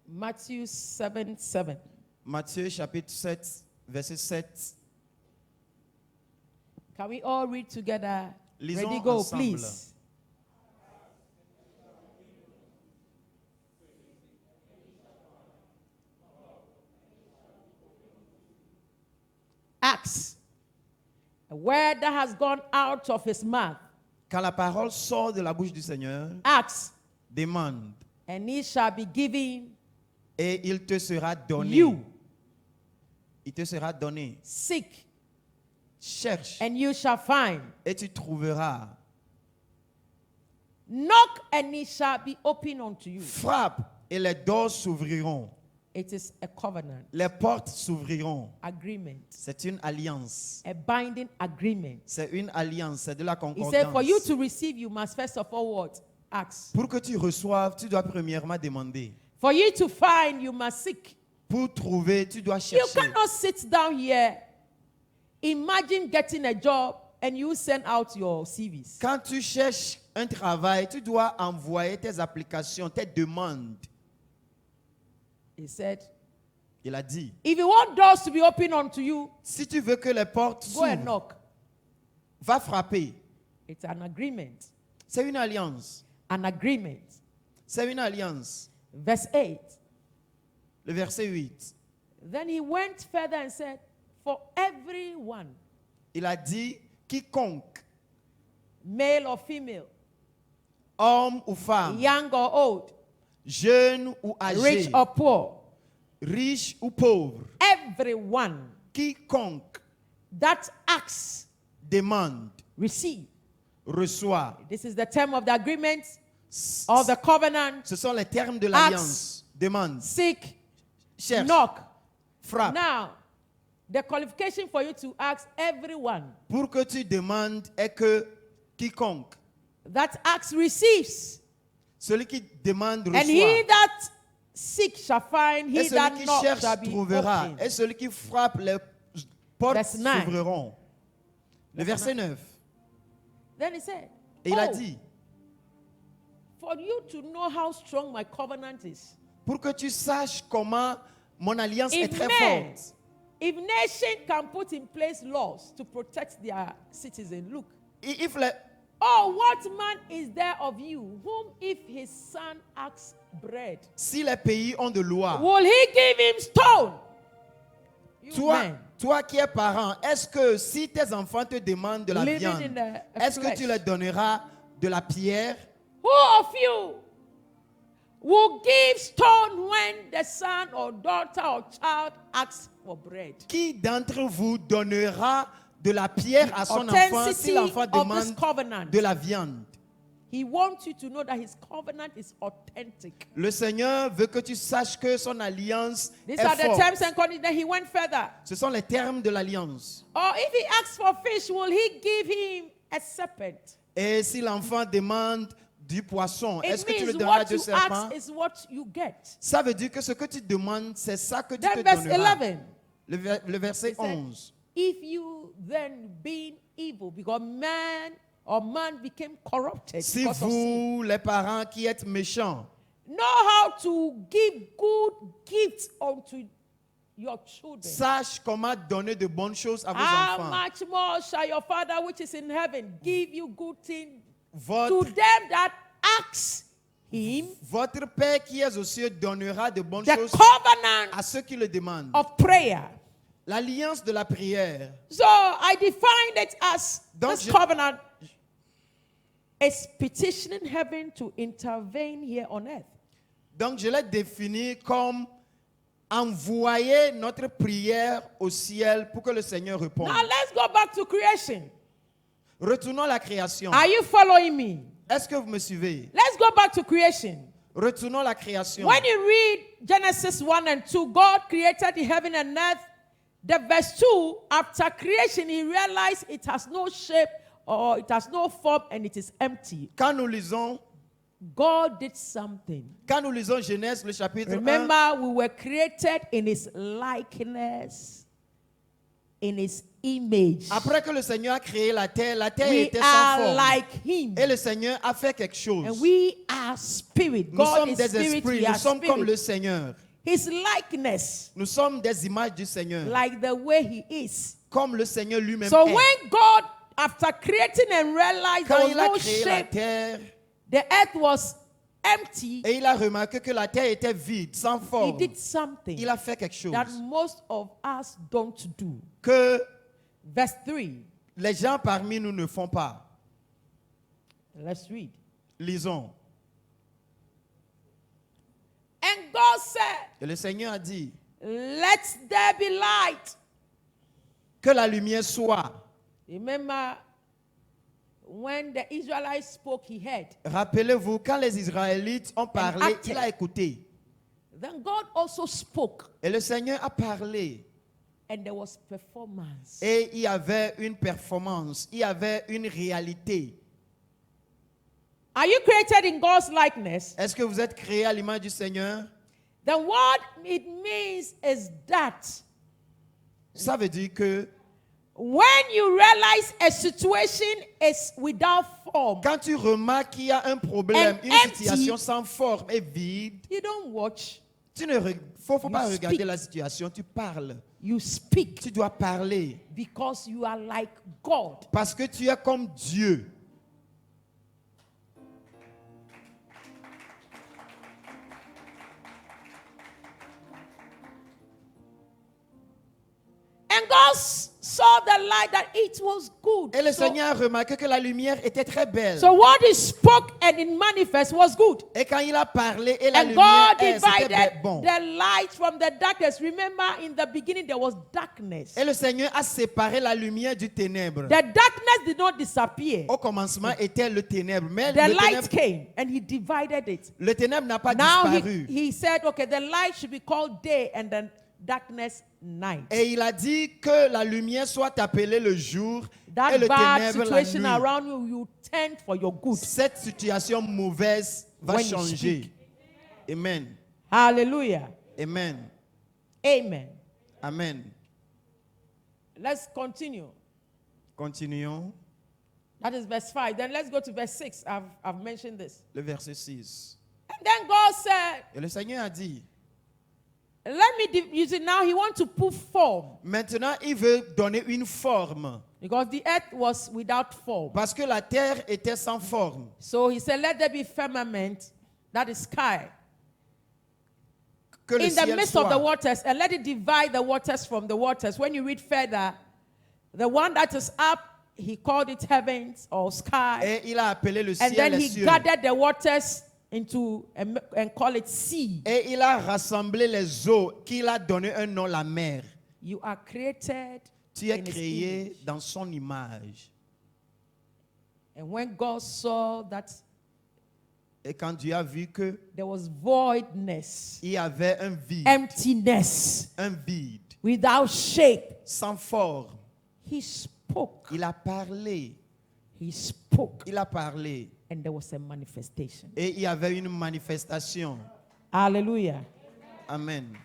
[SPEAKER 1] Matthew 7, 7.
[SPEAKER 2] Matthieu, chapitre 7, verset 7.
[SPEAKER 1] Can we all read together?
[SPEAKER 2] Lisons
[SPEAKER 1] Ready, go,
[SPEAKER 2] ensemble.
[SPEAKER 1] please. Acts, a word that has gone out of his mouth.
[SPEAKER 2] Quand la parole sort de la bouche du Seigneur,
[SPEAKER 1] Acts,
[SPEAKER 2] demande
[SPEAKER 1] and it shall be given
[SPEAKER 2] et il te sera donné.
[SPEAKER 1] you.
[SPEAKER 2] Il te sera donné.
[SPEAKER 1] Seek,
[SPEAKER 2] Cherche
[SPEAKER 1] and you shall find.
[SPEAKER 2] et tu trouveras.
[SPEAKER 1] Knock and it shall be opened unto you.
[SPEAKER 2] Frappe et les doors s'ouvriront.
[SPEAKER 1] It is a covenant,
[SPEAKER 2] Les portes s'ouvriront.
[SPEAKER 1] agreement,
[SPEAKER 2] C'est une alliance.
[SPEAKER 1] a binding agreement.
[SPEAKER 2] C'est une alliance, c'est de la
[SPEAKER 1] He said, for you
[SPEAKER 2] concordance.
[SPEAKER 1] to receive, you must first of all what? Ask.
[SPEAKER 2] Pour que tu reçoives, tu dois premièrement demander.
[SPEAKER 1] For you to find, you must seek.
[SPEAKER 2] Pour trouver, tu dois
[SPEAKER 1] You
[SPEAKER 2] chercher.
[SPEAKER 1] cannot sit down here. Imagine getting a job and you send out your CVs.
[SPEAKER 2] Quand tu cherches un travail, tu dois envoyer tes applications, tes demandes.
[SPEAKER 1] He said,
[SPEAKER 2] Il a dit,
[SPEAKER 1] if you want doors to be opened unto you,
[SPEAKER 2] si tu veux que les portes
[SPEAKER 1] go and
[SPEAKER 2] s'ouvrent,
[SPEAKER 1] knock.
[SPEAKER 2] va frapper.
[SPEAKER 1] It's an agreement.
[SPEAKER 2] C'est une alliance.
[SPEAKER 1] An agreement.
[SPEAKER 2] C'est une alliance.
[SPEAKER 1] Verse 8.
[SPEAKER 2] Le verset 8.
[SPEAKER 1] Then he went further and said, for everyone,
[SPEAKER 2] Il a dit, quiconque,
[SPEAKER 1] male or female,
[SPEAKER 2] homme ou femme,
[SPEAKER 1] young or old,
[SPEAKER 2] jeune ou âgé,
[SPEAKER 1] rich or poor,
[SPEAKER 2] riche ou pauvre,
[SPEAKER 1] everyone
[SPEAKER 2] quiconque
[SPEAKER 1] that asks,
[SPEAKER 2] demande,
[SPEAKER 1] receive.
[SPEAKER 2] reçoit.
[SPEAKER 1] This is the term of the agreement or the covenant.
[SPEAKER 2] Ce sont les termes de l'alliance. Demande,
[SPEAKER 1] Seek,
[SPEAKER 2] cherche,
[SPEAKER 1] knock.
[SPEAKER 2] frappe.
[SPEAKER 1] Now, the qualification for you to ask everyone
[SPEAKER 2] Pour que tu demandes est que quiconque,
[SPEAKER 1] that asks receives,
[SPEAKER 2] celui qui demande
[SPEAKER 1] and he
[SPEAKER 2] reçoit.
[SPEAKER 1] that seeks shall find,
[SPEAKER 2] Et
[SPEAKER 1] he
[SPEAKER 2] celui
[SPEAKER 1] that
[SPEAKER 2] qui
[SPEAKER 1] knocks
[SPEAKER 2] cherche
[SPEAKER 1] shall be
[SPEAKER 2] trouvera.
[SPEAKER 1] opened.
[SPEAKER 2] Et celui qui frappe, les portes
[SPEAKER 1] Verse 9.
[SPEAKER 2] s'ouvriront. Le verset 9.
[SPEAKER 1] Then he said,
[SPEAKER 2] Et il a
[SPEAKER 1] "Oh,
[SPEAKER 2] dit,
[SPEAKER 1] for you to know how strong my covenant is.
[SPEAKER 2] pour que tu saches comment mon alliance est
[SPEAKER 1] If
[SPEAKER 2] très
[SPEAKER 1] men,
[SPEAKER 2] forte.
[SPEAKER 1] if nation can put in place laws to protect their citizens, look,
[SPEAKER 2] If les,
[SPEAKER 1] oh, what man is there of you whom if his son asks bread,
[SPEAKER 2] si les pays ont de lois,
[SPEAKER 1] will he give him stone? You
[SPEAKER 2] toi,
[SPEAKER 1] men,
[SPEAKER 2] toi qui es parent, est-ce que si tes enfants te demandent de la
[SPEAKER 1] living
[SPEAKER 2] viande,
[SPEAKER 1] in the
[SPEAKER 2] est-ce que
[SPEAKER 1] flesh,
[SPEAKER 2] tu leur donneras de la pierre?
[SPEAKER 1] who of you will give stone when the son or daughter or child asks for bread?
[SPEAKER 2] Qui d'entre vous donnera de la pierre à son enfant si
[SPEAKER 1] Authenticity
[SPEAKER 2] l'enfant
[SPEAKER 1] of this
[SPEAKER 2] demande
[SPEAKER 1] covenant.
[SPEAKER 2] de la viande?
[SPEAKER 1] He wants you to know that his covenant is authentic.
[SPEAKER 2] Le Seigneur veut que tu saches que son alliance
[SPEAKER 1] These
[SPEAKER 2] est
[SPEAKER 1] are the
[SPEAKER 2] forte.
[SPEAKER 1] terms and conditions. Then he went further.
[SPEAKER 2] Ce sont les termes de l'alliance.
[SPEAKER 1] Or if he asks for fish, will he give him a serpent?
[SPEAKER 2] Et si l'enfant demande du poisson, est-ce
[SPEAKER 1] It
[SPEAKER 2] que tu lui
[SPEAKER 1] means
[SPEAKER 2] donneras
[SPEAKER 1] what
[SPEAKER 2] deux
[SPEAKER 1] you
[SPEAKER 2] serpents?
[SPEAKER 1] ask is what you get.
[SPEAKER 2] Ça veut dire que ce que tu demandes, c'est ça que tu
[SPEAKER 1] Then
[SPEAKER 2] te
[SPEAKER 1] verse
[SPEAKER 2] donneras.
[SPEAKER 1] 11.
[SPEAKER 2] Le verset
[SPEAKER 1] He said,
[SPEAKER 2] 11.
[SPEAKER 1] if you then being evil, because man became corrupted
[SPEAKER 2] Si
[SPEAKER 1] because of sin,
[SPEAKER 2] vous, les parents qui êtes méchants,
[SPEAKER 1] know how to give good gifts unto your children,
[SPEAKER 2] sache comment donner de bonnes choses à vos
[SPEAKER 1] how
[SPEAKER 2] enfants.
[SPEAKER 1] much more shall your Father which is in heaven give you good things to
[SPEAKER 2] Votre,
[SPEAKER 1] them that ask him?
[SPEAKER 2] votre Père qui est aux cieux donnera de bonnes
[SPEAKER 1] The
[SPEAKER 2] choses
[SPEAKER 1] covenant
[SPEAKER 2] à ceux qui le demandent.
[SPEAKER 1] of prayer.
[SPEAKER 2] L'alliance de la prière.
[SPEAKER 1] So I defined it as
[SPEAKER 2] Donc,
[SPEAKER 1] this
[SPEAKER 2] je-
[SPEAKER 1] covenant is petitioning heaven to intervene here on earth.
[SPEAKER 2] Donc je l'ai défini comme envoyer notre prière au ciel pour que le Seigneur réponde.
[SPEAKER 1] Now let's go back to creation.
[SPEAKER 2] Retournons à la création.
[SPEAKER 1] Are you following me?
[SPEAKER 2] Est-ce que vous me suivez?
[SPEAKER 1] Let's go back to creation.
[SPEAKER 2] Retournons à la création.
[SPEAKER 1] When you read Genesis 1 and 2, God created the heaven and earth. The verse 2, after creation, he realized it has no shape or it has no form and it is empty.
[SPEAKER 2] Quand nous lisons
[SPEAKER 1] something.
[SPEAKER 2] Quand nous lisons Genèse, le chapitre 1,
[SPEAKER 1] Remember, we were created in his likeness, in his image.
[SPEAKER 2] après que le Seigneur a créé la terre
[SPEAKER 1] We
[SPEAKER 2] était sans
[SPEAKER 1] are
[SPEAKER 2] forme.
[SPEAKER 1] like him.
[SPEAKER 2] Et le Seigneur a fait quelque chose.
[SPEAKER 1] And we are spirit.
[SPEAKER 2] Nous
[SPEAKER 1] God
[SPEAKER 2] sommes
[SPEAKER 1] is
[SPEAKER 2] des
[SPEAKER 1] spirit.
[SPEAKER 2] esprits,
[SPEAKER 1] We
[SPEAKER 2] nous
[SPEAKER 1] are
[SPEAKER 2] sommes comme le
[SPEAKER 1] spirit.
[SPEAKER 2] Seigneur.
[SPEAKER 1] His likeness,
[SPEAKER 2] Nous sommes des images du Seigneur,
[SPEAKER 1] like the way he is.
[SPEAKER 2] comme le Seigneur lui-même
[SPEAKER 1] So
[SPEAKER 2] est.
[SPEAKER 1] when God, after creating and realized
[SPEAKER 2] Quand
[SPEAKER 1] there
[SPEAKER 2] il
[SPEAKER 1] was
[SPEAKER 2] a
[SPEAKER 1] no
[SPEAKER 2] créé la
[SPEAKER 1] shape,
[SPEAKER 2] terre,
[SPEAKER 1] the earth was empty,
[SPEAKER 2] et il a remarqué que la terre était vide, sans
[SPEAKER 1] he
[SPEAKER 2] forme,
[SPEAKER 1] did something
[SPEAKER 2] il a fait quelque chose
[SPEAKER 1] that most of us don't do.
[SPEAKER 2] que
[SPEAKER 1] Verse 3.
[SPEAKER 2] les gens parmi nous ne font pas.
[SPEAKER 1] Let's read.
[SPEAKER 2] Lisons.
[SPEAKER 1] And God said,
[SPEAKER 2] Et le Seigneur a dit,
[SPEAKER 1] let there be light.
[SPEAKER 2] que la lumière soit.
[SPEAKER 1] Remember when the Israelites spoke, he heard.
[SPEAKER 2] Rappelez-vous, quand les Israélites ont parlé,
[SPEAKER 1] acted.
[SPEAKER 2] il a écouté.
[SPEAKER 1] Then God also spoke,
[SPEAKER 2] Et le Seigneur a parlé.
[SPEAKER 1] and there was performance.
[SPEAKER 2] Et il y avait une performance, il y avait une réalité.
[SPEAKER 1] Are you created in God's likeness?
[SPEAKER 2] Est-ce que vous êtes créés à l'image du Seigneur?
[SPEAKER 1] Then what it means is that
[SPEAKER 2] Ça veut dire que
[SPEAKER 1] when you realize a situation is without form,
[SPEAKER 2] quand tu remarques qu'il y a un problème,
[SPEAKER 1] And
[SPEAKER 2] une
[SPEAKER 1] empty.
[SPEAKER 2] situation sans forme et vide,
[SPEAKER 1] you don't watch,
[SPEAKER 2] tu ne faut pas
[SPEAKER 1] You
[SPEAKER 2] regarder
[SPEAKER 1] speak.
[SPEAKER 2] la situation, tu parles.
[SPEAKER 1] you speak,
[SPEAKER 2] Tu dois parler
[SPEAKER 1] because you are like God.
[SPEAKER 2] parce que tu es comme Dieu.
[SPEAKER 1] And God saw the light that it was good.
[SPEAKER 2] Et le
[SPEAKER 1] So-
[SPEAKER 2] Seigneur a remarqué que la lumière était très belle.
[SPEAKER 1] So what he spoke and it manifest was good.
[SPEAKER 2] Et quand il a parlé et la
[SPEAKER 1] And
[SPEAKER 2] lumière,
[SPEAKER 1] God
[SPEAKER 2] c'était
[SPEAKER 1] divided
[SPEAKER 2] bon.
[SPEAKER 1] the light from the darkness. Remember, in the beginning there was darkness.
[SPEAKER 2] Et le Seigneur a séparé la lumière du ténèbre.
[SPEAKER 1] The darkness did not disappear.
[SPEAKER 2] Au commencement était le ténèbre, mais
[SPEAKER 1] The
[SPEAKER 2] le
[SPEAKER 1] light
[SPEAKER 2] ténèbre,
[SPEAKER 1] came and he divided it.
[SPEAKER 2] le ténèbre n'a pas
[SPEAKER 1] Now
[SPEAKER 2] disparu.
[SPEAKER 1] he said, okay, the light should be called day and then darkness night.
[SPEAKER 2] Et il a dit que la lumière soit appelée le jour et
[SPEAKER 1] That
[SPEAKER 2] le
[SPEAKER 1] bad
[SPEAKER 2] ténèbre la
[SPEAKER 1] situation
[SPEAKER 2] nuit.
[SPEAKER 1] around you, you turn for your good.
[SPEAKER 2] Cette situation mauvaise va
[SPEAKER 1] When you
[SPEAKER 2] changer.
[SPEAKER 1] speak.
[SPEAKER 2] Amen.
[SPEAKER 1] Hallelujah.
[SPEAKER 2] Amen.
[SPEAKER 1] Amen.
[SPEAKER 2] Amen.
[SPEAKER 1] Let's continue.
[SPEAKER 2] Continuons.
[SPEAKER 1] That is verse 5. Then let's go to verse 6. I've mentioned this.
[SPEAKER 2] Le verset 6.
[SPEAKER 1] And then God said,
[SPEAKER 2] Et le Seigneur a dit,
[SPEAKER 1] let me use it now. He wants to put form.
[SPEAKER 2] maintenant il veut donner une forme.
[SPEAKER 1] Because the earth was without form.
[SPEAKER 2] Parce que la terre était sans forme.
[SPEAKER 1] So he said, let there be firmament, that is sky,
[SPEAKER 2] Que le
[SPEAKER 1] in the
[SPEAKER 2] ciel
[SPEAKER 1] midst of the
[SPEAKER 2] soit.
[SPEAKER 1] waters, and let it divide the waters from the waters. When you read further, the one that is up, he called it heavens or sky.
[SPEAKER 2] Et il a appelé le
[SPEAKER 1] And
[SPEAKER 2] ciel
[SPEAKER 1] then
[SPEAKER 2] les
[SPEAKER 1] he
[SPEAKER 2] cieux.
[SPEAKER 1] gathered the waters into and call it sea.
[SPEAKER 2] Et il a rassemblé les eaux qu'il a donné un nom, la mer.
[SPEAKER 1] You are created
[SPEAKER 2] Tu es
[SPEAKER 1] in his
[SPEAKER 2] créé
[SPEAKER 1] image.
[SPEAKER 2] dans son image.
[SPEAKER 1] And when God saw that
[SPEAKER 2] Et quand Dieu a vu que
[SPEAKER 1] there was voidness,
[SPEAKER 2] il y avait un vide,
[SPEAKER 1] emptiness, without shape,
[SPEAKER 2] sans forme,
[SPEAKER 1] he spoke.
[SPEAKER 2] il a parlé,
[SPEAKER 1] He spoke.
[SPEAKER 2] il a parlé.
[SPEAKER 1] And there was a manifestation.
[SPEAKER 2] Et il y avait une manifestation.
[SPEAKER 1] Hallelujah.
[SPEAKER 2] Amen.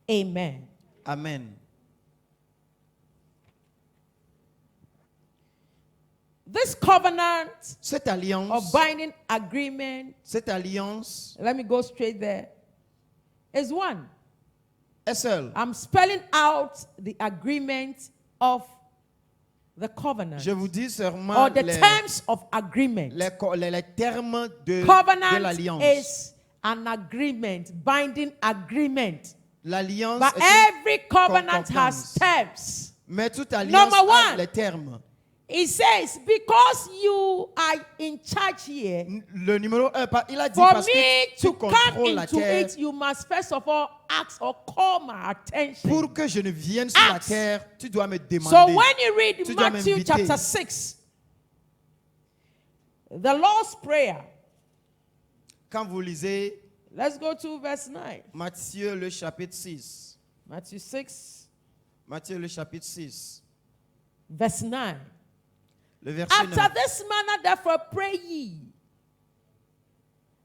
[SPEAKER 1] Amen.
[SPEAKER 2] Amen.
[SPEAKER 1] This covenant
[SPEAKER 2] Cette
[SPEAKER 1] or
[SPEAKER 2] alliance,
[SPEAKER 1] binding agreement,
[SPEAKER 2] cette alliance
[SPEAKER 1] let me go straight there, is one.
[SPEAKER 2] est seule.
[SPEAKER 1] I'm spelling out the agreement of the covenant
[SPEAKER 2] Je vous dis seulement
[SPEAKER 1] or the
[SPEAKER 2] les
[SPEAKER 1] terms of agreement.
[SPEAKER 2] termes de
[SPEAKER 1] Covenant
[SPEAKER 2] l'alliance.
[SPEAKER 1] is an agreement, binding agreement.
[SPEAKER 2] L'alliance
[SPEAKER 1] But
[SPEAKER 2] est une
[SPEAKER 1] every covenant has
[SPEAKER 2] concordance.
[SPEAKER 1] terms.
[SPEAKER 2] Mais toute alliance
[SPEAKER 1] Number
[SPEAKER 2] a
[SPEAKER 1] one.
[SPEAKER 2] les termes.
[SPEAKER 1] It says, because you are in charge here,
[SPEAKER 2] Le numéro 1, il a dit
[SPEAKER 1] for
[SPEAKER 2] parce
[SPEAKER 1] me
[SPEAKER 2] que tu
[SPEAKER 1] to come
[SPEAKER 2] contrôles la
[SPEAKER 1] into
[SPEAKER 2] terre.
[SPEAKER 1] it, you must first of all ask or call my attention.
[SPEAKER 2] Pour que je ne vienne sur la
[SPEAKER 1] Ask.
[SPEAKER 2] terre, tu dois me
[SPEAKER 1] So
[SPEAKER 2] demander.
[SPEAKER 1] when you read
[SPEAKER 2] Tu dois
[SPEAKER 1] Matthew
[SPEAKER 2] m'inviter.
[SPEAKER 1] chapter 6, the Lord's Prayer,
[SPEAKER 2] Quand vous lisez
[SPEAKER 1] let's go to verse 9.
[SPEAKER 2] Matthieu le chapitre 6,
[SPEAKER 1] Matthew 6,
[SPEAKER 2] Matthieu le chapitre 6,
[SPEAKER 1] verse 9.
[SPEAKER 2] le verset
[SPEAKER 1] After
[SPEAKER 2] 9.
[SPEAKER 1] this manner, therefore, pray ye.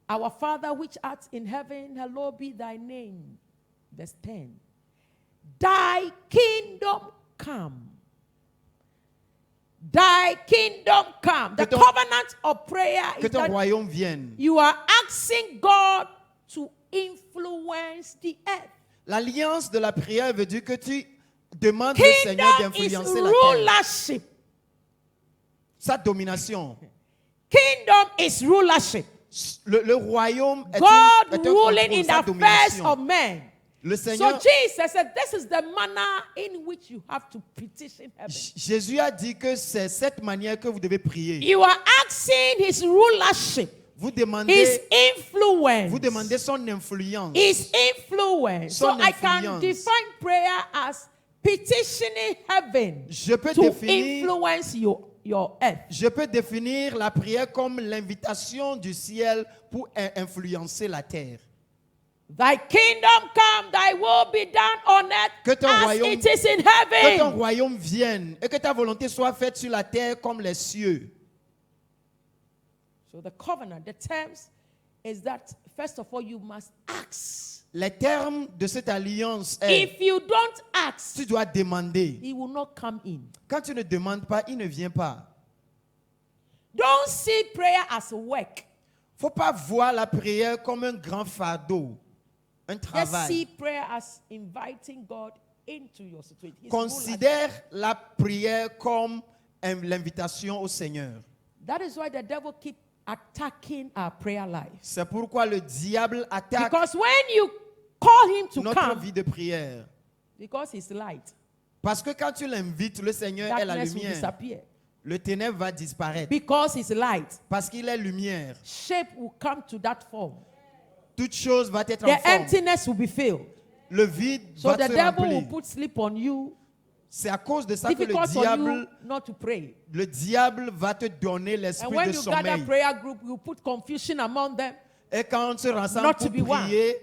[SPEAKER 1] Our Father which art in heaven, hallowed be thy name. Verse 10. Thy kingdom come. Thy kingdom come. The
[SPEAKER 2] Que ton-
[SPEAKER 1] covenant of prayer
[SPEAKER 2] Que
[SPEAKER 1] is
[SPEAKER 2] ton
[SPEAKER 1] that
[SPEAKER 2] royaume vienne.
[SPEAKER 1] you are asking God to influence the earth.
[SPEAKER 2] L'alliance de la prière veut dire que tu demandes au Seigneur
[SPEAKER 1] Kingdom is
[SPEAKER 2] d'influencer la terre.
[SPEAKER 1] rulership.
[SPEAKER 2] Sa domination.
[SPEAKER 1] Kingdom is rulership.
[SPEAKER 2] Le royaume est,
[SPEAKER 1] God
[SPEAKER 2] est un
[SPEAKER 1] ruling
[SPEAKER 2] contrôle,
[SPEAKER 1] in
[SPEAKER 2] sa
[SPEAKER 1] the affairs
[SPEAKER 2] domination.
[SPEAKER 1] of men.
[SPEAKER 2] Le
[SPEAKER 1] So
[SPEAKER 2] Seigneur,
[SPEAKER 1] Jesus said, this is the manner in which you have to petition heaven.
[SPEAKER 2] Jésus a dit que c'est cette manière que vous devez prier.
[SPEAKER 1] You are asking his rulership,
[SPEAKER 2] Vous
[SPEAKER 1] his
[SPEAKER 2] demandez,
[SPEAKER 1] influence.
[SPEAKER 2] vous demandez son influence.
[SPEAKER 1] His influence. So
[SPEAKER 2] Son
[SPEAKER 1] I can
[SPEAKER 2] influence.
[SPEAKER 1] define prayer as petitioning heaven
[SPEAKER 2] Je peux
[SPEAKER 1] to
[SPEAKER 2] définir,
[SPEAKER 1] influence your earth.
[SPEAKER 2] je peux définir la prière comme l'invitation du ciel pour influencer la terre.
[SPEAKER 1] Thy kingdom come, thy will be done on earth
[SPEAKER 2] Que ton
[SPEAKER 1] as
[SPEAKER 2] royaume-
[SPEAKER 1] it is in
[SPEAKER 2] Que ton
[SPEAKER 1] heaven.
[SPEAKER 2] royaume vienne et que ta volonté soit faite sur la terre comme les cieux.
[SPEAKER 1] So the covenant, the terms is that first of all you must ask.
[SPEAKER 2] Les termes de cette alliance est,
[SPEAKER 1] If you don't ask,
[SPEAKER 2] tu dois demander.
[SPEAKER 1] he will not come in.
[SPEAKER 2] Quand tu ne demandes pas, il ne vient pas.
[SPEAKER 1] Don't see prayer as work.
[SPEAKER 2] Faut pas voir la prière comme un grand fardeau, un
[SPEAKER 1] Just see
[SPEAKER 2] travail.
[SPEAKER 1] prayer as inviting God into your situation. His rule as-
[SPEAKER 2] Considère la prière comme l'invitation au Seigneur.
[SPEAKER 1] That is why the devil keep attacking our prayer life.
[SPEAKER 2] C'est pourquoi le diable attaque
[SPEAKER 1] Because when you call him to
[SPEAKER 2] notre
[SPEAKER 1] come,
[SPEAKER 2] vie de prière.
[SPEAKER 1] because he's light,
[SPEAKER 2] Parce que quand tu l'invites, le Seigneur est la
[SPEAKER 1] darkness will
[SPEAKER 2] lumière.
[SPEAKER 1] disappear.
[SPEAKER 2] Le ténèbre va disparaître.
[SPEAKER 1] Because he's light,
[SPEAKER 2] Parce qu'il est lumière.
[SPEAKER 1] shape will come to that form.
[SPEAKER 2] Toute chose va être en
[SPEAKER 1] The
[SPEAKER 2] forme.
[SPEAKER 1] emptiness will be filled.
[SPEAKER 2] Le vide
[SPEAKER 1] So
[SPEAKER 2] va
[SPEAKER 1] the
[SPEAKER 2] se
[SPEAKER 1] devil will
[SPEAKER 2] remplir.
[SPEAKER 1] put sleep on you.
[SPEAKER 2] C'est à cause de ça que
[SPEAKER 1] Difficult for you not to pray.
[SPEAKER 2] le diable va te donner
[SPEAKER 1] And
[SPEAKER 2] l'esprit
[SPEAKER 1] when
[SPEAKER 2] de
[SPEAKER 1] you gather
[SPEAKER 2] sommeil.
[SPEAKER 1] prayer group, you put confusion among them.
[SPEAKER 2] Et quand on se rassemble
[SPEAKER 1] Not to
[SPEAKER 2] pour
[SPEAKER 1] be one.
[SPEAKER 2] prier,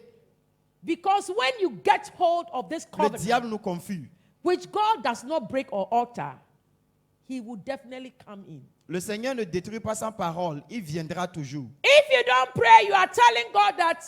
[SPEAKER 1] Because when you get hold of this
[SPEAKER 2] le
[SPEAKER 1] covenant,
[SPEAKER 2] diable nous confuse.
[SPEAKER 1] which God does not break or alter, he will definitely come in.
[SPEAKER 2] Le Seigneur ne détruit pas sa parole, il viendra toujours.
[SPEAKER 1] If you don't pray, you are telling God that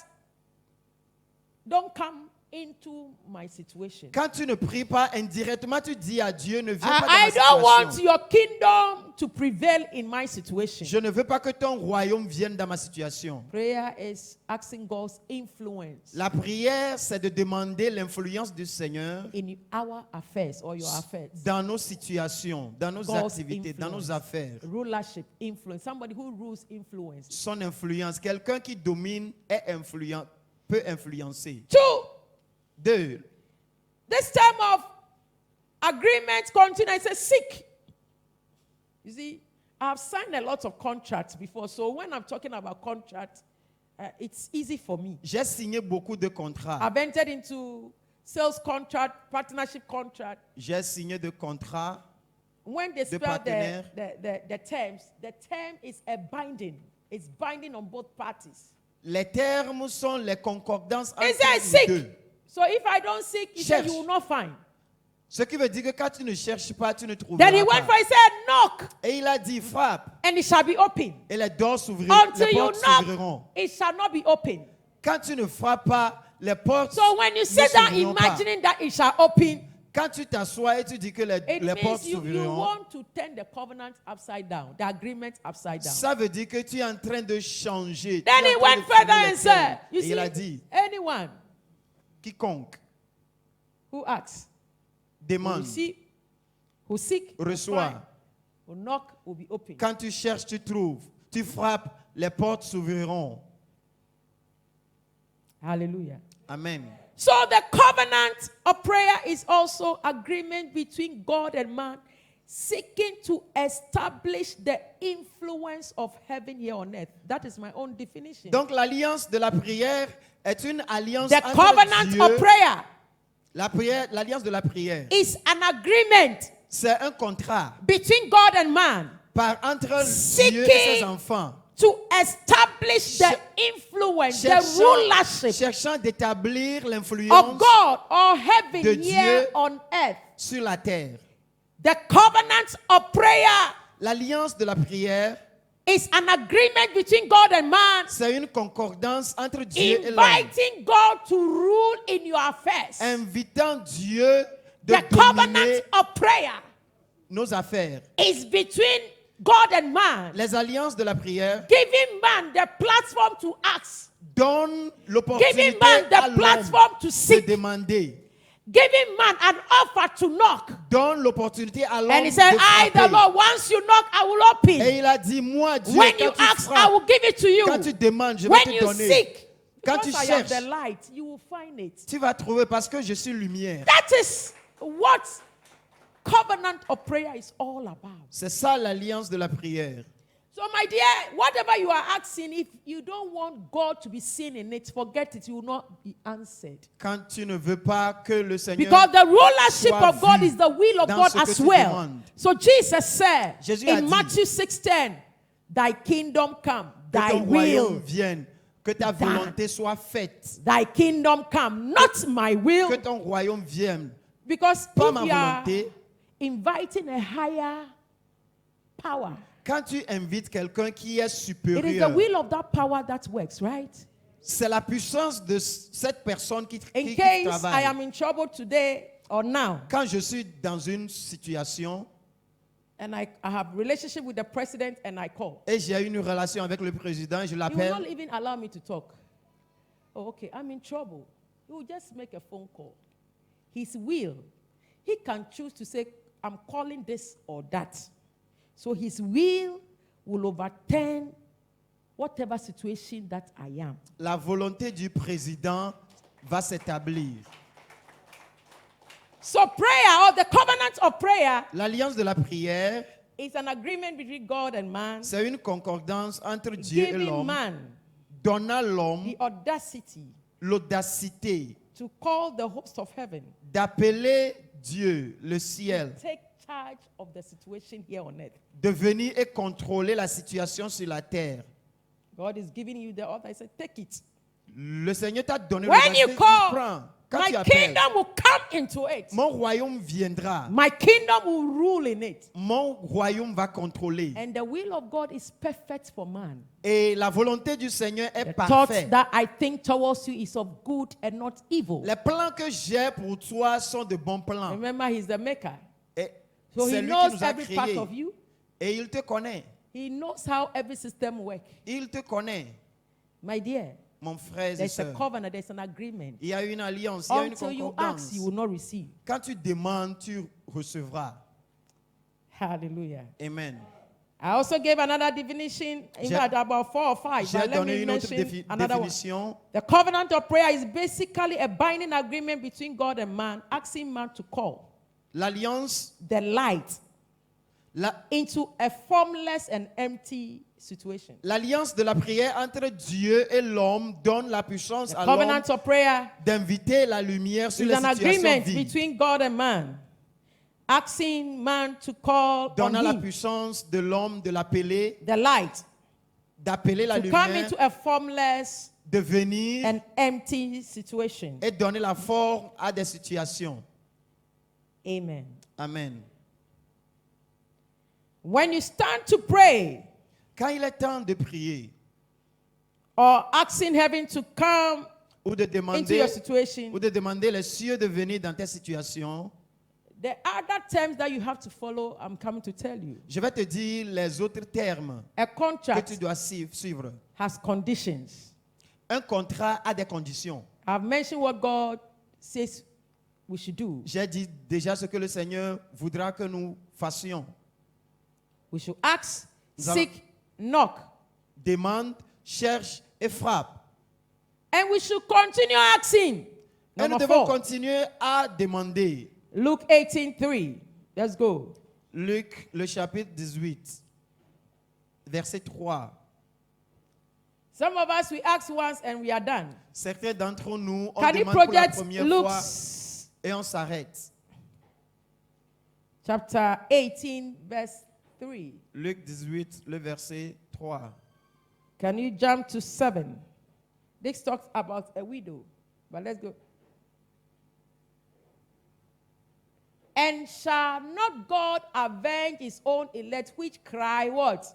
[SPEAKER 1] don't come into my situation.
[SPEAKER 2] Quand tu ne pries pas indirectement, tu dis à Dieu, ne viens pas dans
[SPEAKER 1] I
[SPEAKER 2] ma
[SPEAKER 1] don't want
[SPEAKER 2] situation.
[SPEAKER 1] your kingdom to prevail in my situation.
[SPEAKER 2] Je ne veux pas que ton royaume vienne dans ma situation.
[SPEAKER 1] Prayer is asking God's influence
[SPEAKER 2] La prière, c'est de demander l'influence du Seigneur
[SPEAKER 1] in our affairs or your affairs.
[SPEAKER 2] dans nos situations, dans nos
[SPEAKER 1] God's
[SPEAKER 2] activités, dans nos
[SPEAKER 1] influence.
[SPEAKER 2] affaires.
[SPEAKER 1] Rulership, influence. Somebody who rules influence.
[SPEAKER 2] Son influence, quelqu'un qui domine est influent, peut influencer.
[SPEAKER 1] 2,
[SPEAKER 2] 2.
[SPEAKER 1] this term of agreement continue. It says seek. You see, I've signed a lot of contracts before, so when I'm talking about contracts, it's easy for me.
[SPEAKER 2] J'ai signé beaucoup de contrats.
[SPEAKER 1] I've entered into sales contract, partnership contract.
[SPEAKER 2] J'ai signé de contrats.
[SPEAKER 1] When they spell
[SPEAKER 2] partenaires.
[SPEAKER 1] the term is a binding. It's binding on both parties.
[SPEAKER 2] Les termes sont les concordances
[SPEAKER 1] It says
[SPEAKER 2] entre
[SPEAKER 1] seek.
[SPEAKER 2] nous deux.
[SPEAKER 1] So if I don't seek, he said
[SPEAKER 2] Cherche.
[SPEAKER 1] you will not find.
[SPEAKER 2] Ce qui veut dire que quand tu ne cherches pas, tu ne trouveras
[SPEAKER 1] Then he went
[SPEAKER 2] pas.
[SPEAKER 1] for, he said, knock,
[SPEAKER 2] Et il a dit, frappe,
[SPEAKER 1] and it shall be open.
[SPEAKER 2] et les portes s'ouvriront.
[SPEAKER 1] Until
[SPEAKER 2] Les
[SPEAKER 1] you
[SPEAKER 2] portes
[SPEAKER 1] knock,
[SPEAKER 2] s'ouvriront.
[SPEAKER 1] it shall not be open.
[SPEAKER 2] Quand tu ne frappes pas, les portes
[SPEAKER 1] So when you
[SPEAKER 2] ne
[SPEAKER 1] sit down
[SPEAKER 2] s'ouvriront pas.
[SPEAKER 1] imagining that it shall open,
[SPEAKER 2] Quand tu t'assois et tu dis que
[SPEAKER 1] it
[SPEAKER 2] les portes
[SPEAKER 1] means you
[SPEAKER 2] s'ouvriront,
[SPEAKER 1] want to turn the covenant upside down, the agreement upside down.
[SPEAKER 2] ça veut dire que tu es en train de changer.
[SPEAKER 1] Then
[SPEAKER 2] Tu es
[SPEAKER 1] he
[SPEAKER 2] en train
[SPEAKER 1] went
[SPEAKER 2] de
[SPEAKER 1] further
[SPEAKER 2] finir
[SPEAKER 1] and
[SPEAKER 2] les
[SPEAKER 1] said,
[SPEAKER 2] termes.
[SPEAKER 1] you
[SPEAKER 2] Et
[SPEAKER 1] see,
[SPEAKER 2] il a dit,
[SPEAKER 1] anyone
[SPEAKER 2] quiconque
[SPEAKER 1] who asks, will
[SPEAKER 2] demande,
[SPEAKER 1] receive, who seek, will
[SPEAKER 2] reçoit.
[SPEAKER 1] find, who knock, will be open.
[SPEAKER 2] Quand tu cherches, tu trouves. Tu frappes, les portes s'ouvriront.
[SPEAKER 1] Hallelujah.
[SPEAKER 2] Amen.
[SPEAKER 1] So the covenant of prayer is also agreement between God and man, seeking to establish the influence of heaven here on earth. That is my own definition.
[SPEAKER 2] Donc l'alliance de la prière est une alliance
[SPEAKER 1] The
[SPEAKER 2] entre
[SPEAKER 1] covenant
[SPEAKER 2] Dieu.
[SPEAKER 1] of prayer
[SPEAKER 2] La prière, l'alliance de la prière,
[SPEAKER 1] is an agreement
[SPEAKER 2] c'est un contrat
[SPEAKER 1] between God and man
[SPEAKER 2] entre Dieu et
[SPEAKER 1] Seeking
[SPEAKER 2] ses enfants,
[SPEAKER 1] to establish the influence, the rulership
[SPEAKER 2] cherchant d'établir
[SPEAKER 1] of
[SPEAKER 2] l'influence
[SPEAKER 1] God or heaven
[SPEAKER 2] de
[SPEAKER 1] here
[SPEAKER 2] Dieu.
[SPEAKER 1] on earth.
[SPEAKER 2] sur la terre.
[SPEAKER 1] The covenant of prayer
[SPEAKER 2] L'alliance de la prière,
[SPEAKER 1] is an agreement between God and man,
[SPEAKER 2] c'est une concordance entre Dieu et l'homme,
[SPEAKER 1] inviting God to rule in your affairs.
[SPEAKER 2] invitant Dieu de
[SPEAKER 1] The covenant
[SPEAKER 2] dominer
[SPEAKER 1] of prayer
[SPEAKER 2] nos affaires.
[SPEAKER 1] is between God and man,
[SPEAKER 2] Les alliances de la prière
[SPEAKER 1] giving man the platform to ask,
[SPEAKER 2] donnent l'opportunité
[SPEAKER 1] giving man
[SPEAKER 2] à
[SPEAKER 1] the
[SPEAKER 2] l'homme
[SPEAKER 1] platform to
[SPEAKER 2] de
[SPEAKER 1] seek,
[SPEAKER 2] demander,
[SPEAKER 1] giving man an offer to knock.
[SPEAKER 2] donne l'opportunité à l'homme
[SPEAKER 1] And he
[SPEAKER 2] de
[SPEAKER 1] said, I, the
[SPEAKER 2] frapper.
[SPEAKER 1] Lord, once you knock, I will
[SPEAKER 2] Et
[SPEAKER 1] open.
[SPEAKER 2] il a dit, moi, Dieu,
[SPEAKER 1] When
[SPEAKER 2] quand
[SPEAKER 1] you
[SPEAKER 2] tu
[SPEAKER 1] ask, I
[SPEAKER 2] frappes,
[SPEAKER 1] will give it to you.
[SPEAKER 2] quand tu demandes, je vais
[SPEAKER 1] When
[SPEAKER 2] te
[SPEAKER 1] you
[SPEAKER 2] donner.
[SPEAKER 1] seek,
[SPEAKER 2] Quand
[SPEAKER 1] because
[SPEAKER 2] tu
[SPEAKER 1] I am
[SPEAKER 2] cherches,
[SPEAKER 1] the light, you will find it.
[SPEAKER 2] tu vas trouver parce que je suis lumière.
[SPEAKER 1] That is what covenant of prayer is all about.
[SPEAKER 2] C'est ça l'alliance de la prière.
[SPEAKER 1] So So, my dear, whatever you are asking, if you don't want God to be seen in it, forget it. You will not be answered.
[SPEAKER 2] Quand tu ne veux pas que le Seigneur
[SPEAKER 1] Because the rulership
[SPEAKER 2] soit
[SPEAKER 1] of God
[SPEAKER 2] vu
[SPEAKER 1] is the will of
[SPEAKER 2] dans
[SPEAKER 1] God
[SPEAKER 2] ce que
[SPEAKER 1] as
[SPEAKER 2] tu
[SPEAKER 1] well.
[SPEAKER 2] demandes.
[SPEAKER 1] So Jesus said
[SPEAKER 2] Jésus a
[SPEAKER 1] in
[SPEAKER 2] dit,
[SPEAKER 1] Matthew 6:10, thy kingdom come,
[SPEAKER 2] que
[SPEAKER 1] thy
[SPEAKER 2] ton royaume
[SPEAKER 1] will,
[SPEAKER 2] vienne, que ta volonté soit faite,
[SPEAKER 1] thy kingdom come, not my
[SPEAKER 2] que
[SPEAKER 1] will.
[SPEAKER 2] ton royaume vienne.
[SPEAKER 1] Because
[SPEAKER 2] Pas
[SPEAKER 1] if
[SPEAKER 2] ma
[SPEAKER 1] you are
[SPEAKER 2] volonté.
[SPEAKER 1] inviting a higher power,
[SPEAKER 2] Quand tu invites quelqu'un qui est
[SPEAKER 1] it is the
[SPEAKER 2] supérieur,
[SPEAKER 1] will of that power that works, right?
[SPEAKER 2] c'est la puissance de cette personne qui
[SPEAKER 1] In case I
[SPEAKER 2] travaille.
[SPEAKER 1] am in trouble today or now,
[SPEAKER 2] Quand je suis dans une situation
[SPEAKER 1] and I have relationship with the president and I call,
[SPEAKER 2] et j'ai une relation avec le président, je
[SPEAKER 1] he will not
[SPEAKER 2] l'appelle,
[SPEAKER 1] even allow me to talk. Oh, okay, I'm in trouble. He will just make a phone call. His will. He can choose to say, I'm calling this or that. So his will overturn whatever situation that I am.
[SPEAKER 2] la volonté du président va s'établir.
[SPEAKER 1] So prayer, or the covenant of prayer,
[SPEAKER 2] L'alliance de la prière,
[SPEAKER 1] is an agreement between God and man,
[SPEAKER 2] c'est une concordance entre Dieu et
[SPEAKER 1] giving
[SPEAKER 2] l'homme,
[SPEAKER 1] man
[SPEAKER 2] donnant à l'homme
[SPEAKER 1] the audacity
[SPEAKER 2] l'audacité
[SPEAKER 1] to call the host of heaven,
[SPEAKER 2] d'appeler Dieu, le ciel,
[SPEAKER 1] take charge of the situation here on earth.
[SPEAKER 2] de venir et contrôler la situation sur la terre.
[SPEAKER 1] God is giving you the order. I said, take it.
[SPEAKER 2] Le Seigneur t'a donné
[SPEAKER 1] When
[SPEAKER 2] l'audacité,
[SPEAKER 1] you
[SPEAKER 2] tu
[SPEAKER 1] call,
[SPEAKER 2] prends. Quand
[SPEAKER 1] my
[SPEAKER 2] tu appelles,
[SPEAKER 1] kingdom will come into it.
[SPEAKER 2] mon royaume viendra.
[SPEAKER 1] My kingdom will rule in it.
[SPEAKER 2] Mon royaume va contrôler.
[SPEAKER 1] And the will of God is perfect for man.
[SPEAKER 2] Et la volonté du Seigneur est
[SPEAKER 1] The thoughts
[SPEAKER 2] parfaite.
[SPEAKER 1] that I think towards you is of good and not evil.
[SPEAKER 2] Les plans que j'ai pour toi sont de bons plans.
[SPEAKER 1] Remember, he's the maker.
[SPEAKER 2] Et
[SPEAKER 1] So he
[SPEAKER 2] c'est lui qui
[SPEAKER 1] knows
[SPEAKER 2] nous a
[SPEAKER 1] every part
[SPEAKER 2] créés.
[SPEAKER 1] of you.
[SPEAKER 2] Et il te connaît.
[SPEAKER 1] He knows how every system works.
[SPEAKER 2] Il te connaît,
[SPEAKER 1] My dear,
[SPEAKER 2] mon frère et
[SPEAKER 1] there's a
[SPEAKER 2] soeur.
[SPEAKER 1] covenant, there's an agreement.
[SPEAKER 2] Il y a une alliance, il y a une
[SPEAKER 1] Until you
[SPEAKER 2] concordance.
[SPEAKER 1] ask, you will not receive.
[SPEAKER 2] Quand tu demandes, tu recevras.
[SPEAKER 1] Hallelujah.
[SPEAKER 2] Amen.
[SPEAKER 1] I also gave another definition, in
[SPEAKER 2] J'ai-
[SPEAKER 1] fact, about 4 or 5.
[SPEAKER 2] J'ai
[SPEAKER 1] But let
[SPEAKER 2] donné
[SPEAKER 1] me
[SPEAKER 2] une autre
[SPEAKER 1] mention another one.
[SPEAKER 2] définition.
[SPEAKER 1] The covenant of prayer is basically a binding agreement between God and man, asking man to call
[SPEAKER 2] L'alliance,
[SPEAKER 1] the light
[SPEAKER 2] la-
[SPEAKER 1] into a formless and empty situation.
[SPEAKER 2] l'alliance de la prière entre Dieu et l'homme donne la puissance
[SPEAKER 1] The
[SPEAKER 2] à l'homme
[SPEAKER 1] covenant of prayer
[SPEAKER 2] d'inviter la lumière sur
[SPEAKER 1] is
[SPEAKER 2] les
[SPEAKER 1] an
[SPEAKER 2] situations
[SPEAKER 1] agreement
[SPEAKER 2] vides.
[SPEAKER 1] between God and man, asking man to call on
[SPEAKER 2] Donnant la
[SPEAKER 1] him,
[SPEAKER 2] puissance de l'homme de l'appeler,
[SPEAKER 1] the light,
[SPEAKER 2] d'appeler la
[SPEAKER 1] to come
[SPEAKER 2] lumière,
[SPEAKER 1] into a formless
[SPEAKER 2] de venir
[SPEAKER 1] and empty situation.
[SPEAKER 2] et donner la forme à des situations.
[SPEAKER 1] Amen.
[SPEAKER 2] Amen.
[SPEAKER 1] When you stand to pray
[SPEAKER 2] Quand il est temps de prier
[SPEAKER 1] or asking heaven to come
[SPEAKER 2] ou de
[SPEAKER 1] into
[SPEAKER 2] demander,
[SPEAKER 1] your situation,
[SPEAKER 2] ou de demander les cieux de venir dans tes situations,
[SPEAKER 1] there are other terms that you have to follow. I'm coming to tell you.
[SPEAKER 2] je vais te dire les autres termes
[SPEAKER 1] A
[SPEAKER 2] que
[SPEAKER 1] contract
[SPEAKER 2] tu dois suivre.
[SPEAKER 1] has conditions.
[SPEAKER 2] Un contrat a des conditions.
[SPEAKER 1] I've mentioned what God says we should do.
[SPEAKER 2] J'ai dit déjà ce que le Seigneur voudra que nous fassions.
[SPEAKER 1] We should ask,
[SPEAKER 2] Nous allons-
[SPEAKER 1] seek, knock.
[SPEAKER 2] Demande, cherche et frappe.
[SPEAKER 1] And we should continue asking.
[SPEAKER 2] Et nous
[SPEAKER 1] Number
[SPEAKER 2] devons
[SPEAKER 1] 4,
[SPEAKER 2] continuer à demander.
[SPEAKER 1] Luke 18:3. Let's go.
[SPEAKER 2] Luc, le chapitre 18, verset 3.
[SPEAKER 1] Some of us, we ask once and we are done.
[SPEAKER 2] Certains d'entre nous, on
[SPEAKER 1] Can you
[SPEAKER 2] demande pour la
[SPEAKER 1] project
[SPEAKER 2] première
[SPEAKER 1] Luke
[SPEAKER 2] fois et on s'arrête.
[SPEAKER 1] chapter 18, verse 3?
[SPEAKER 2] Luc 18, le verset 3.
[SPEAKER 1] Can you jump to 7? This talks about a widow. But let's go. And shall not God avenge his own elect which cry what?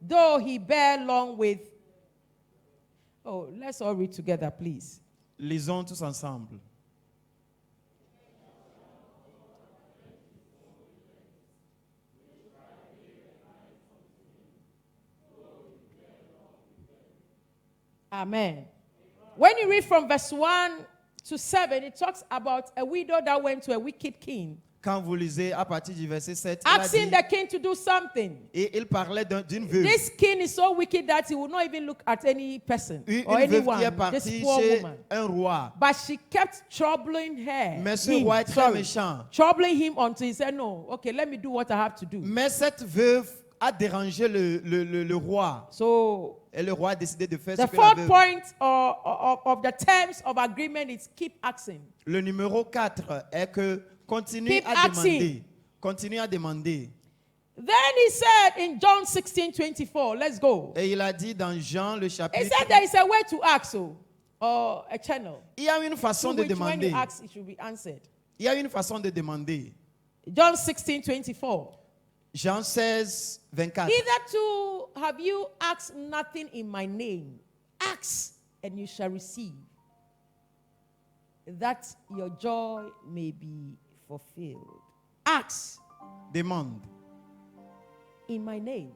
[SPEAKER 1] Though he bear long with. Oh, let's all read together, please.
[SPEAKER 2] Lisons tous ensemble.
[SPEAKER 1] Amen. When you read from verse 1 to 7, it talks about a widow that went to a wicked king.
[SPEAKER 2] Quand vous lisez à partir du verset 7, il a
[SPEAKER 1] asking
[SPEAKER 2] dit,
[SPEAKER 1] the king to do something.
[SPEAKER 2] et il parlait d'une veuve.
[SPEAKER 1] This king is so wicked that he will not even look at any person or
[SPEAKER 2] Une veuve
[SPEAKER 1] anyone.
[SPEAKER 2] qui est
[SPEAKER 1] This
[SPEAKER 2] partie
[SPEAKER 1] poor
[SPEAKER 2] chez
[SPEAKER 1] woman.
[SPEAKER 2] un roi.
[SPEAKER 1] But she kept troubling her.
[SPEAKER 2] Mais ce
[SPEAKER 1] him,
[SPEAKER 2] roi est très
[SPEAKER 1] sorry,
[SPEAKER 2] méchant.
[SPEAKER 1] troubling him until he said, no, okay, let me do what I have to do.
[SPEAKER 2] Mais cette veuve a dérangé le roi.
[SPEAKER 1] So
[SPEAKER 2] Et le roi a décidé de faire
[SPEAKER 1] the
[SPEAKER 2] ce que la
[SPEAKER 1] fourth
[SPEAKER 2] veuve.
[SPEAKER 1] point of the terms of agreement is keep asking.
[SPEAKER 2] Le numéro 4 est que continue
[SPEAKER 1] Keep
[SPEAKER 2] à
[SPEAKER 1] asking.
[SPEAKER 2] demander. Continue à demander.
[SPEAKER 1] Then he said in John 16:24, let's go.
[SPEAKER 2] Et il a dit dans Jean le
[SPEAKER 1] He
[SPEAKER 2] chapitre,
[SPEAKER 1] said there is a way to ask, or a channel.
[SPEAKER 2] il y a une façon
[SPEAKER 1] To
[SPEAKER 2] de
[SPEAKER 1] which when you
[SPEAKER 2] demander.
[SPEAKER 1] ask, it should be answered.
[SPEAKER 2] Il y a une façon de demander.
[SPEAKER 1] John 16:24.
[SPEAKER 2] Jean 16, 24.
[SPEAKER 1] Hitherto have you asked nothing in my name. Ask, and you shall receive, that your joy may be fulfilled. Ask
[SPEAKER 2] Demande
[SPEAKER 1] in my name.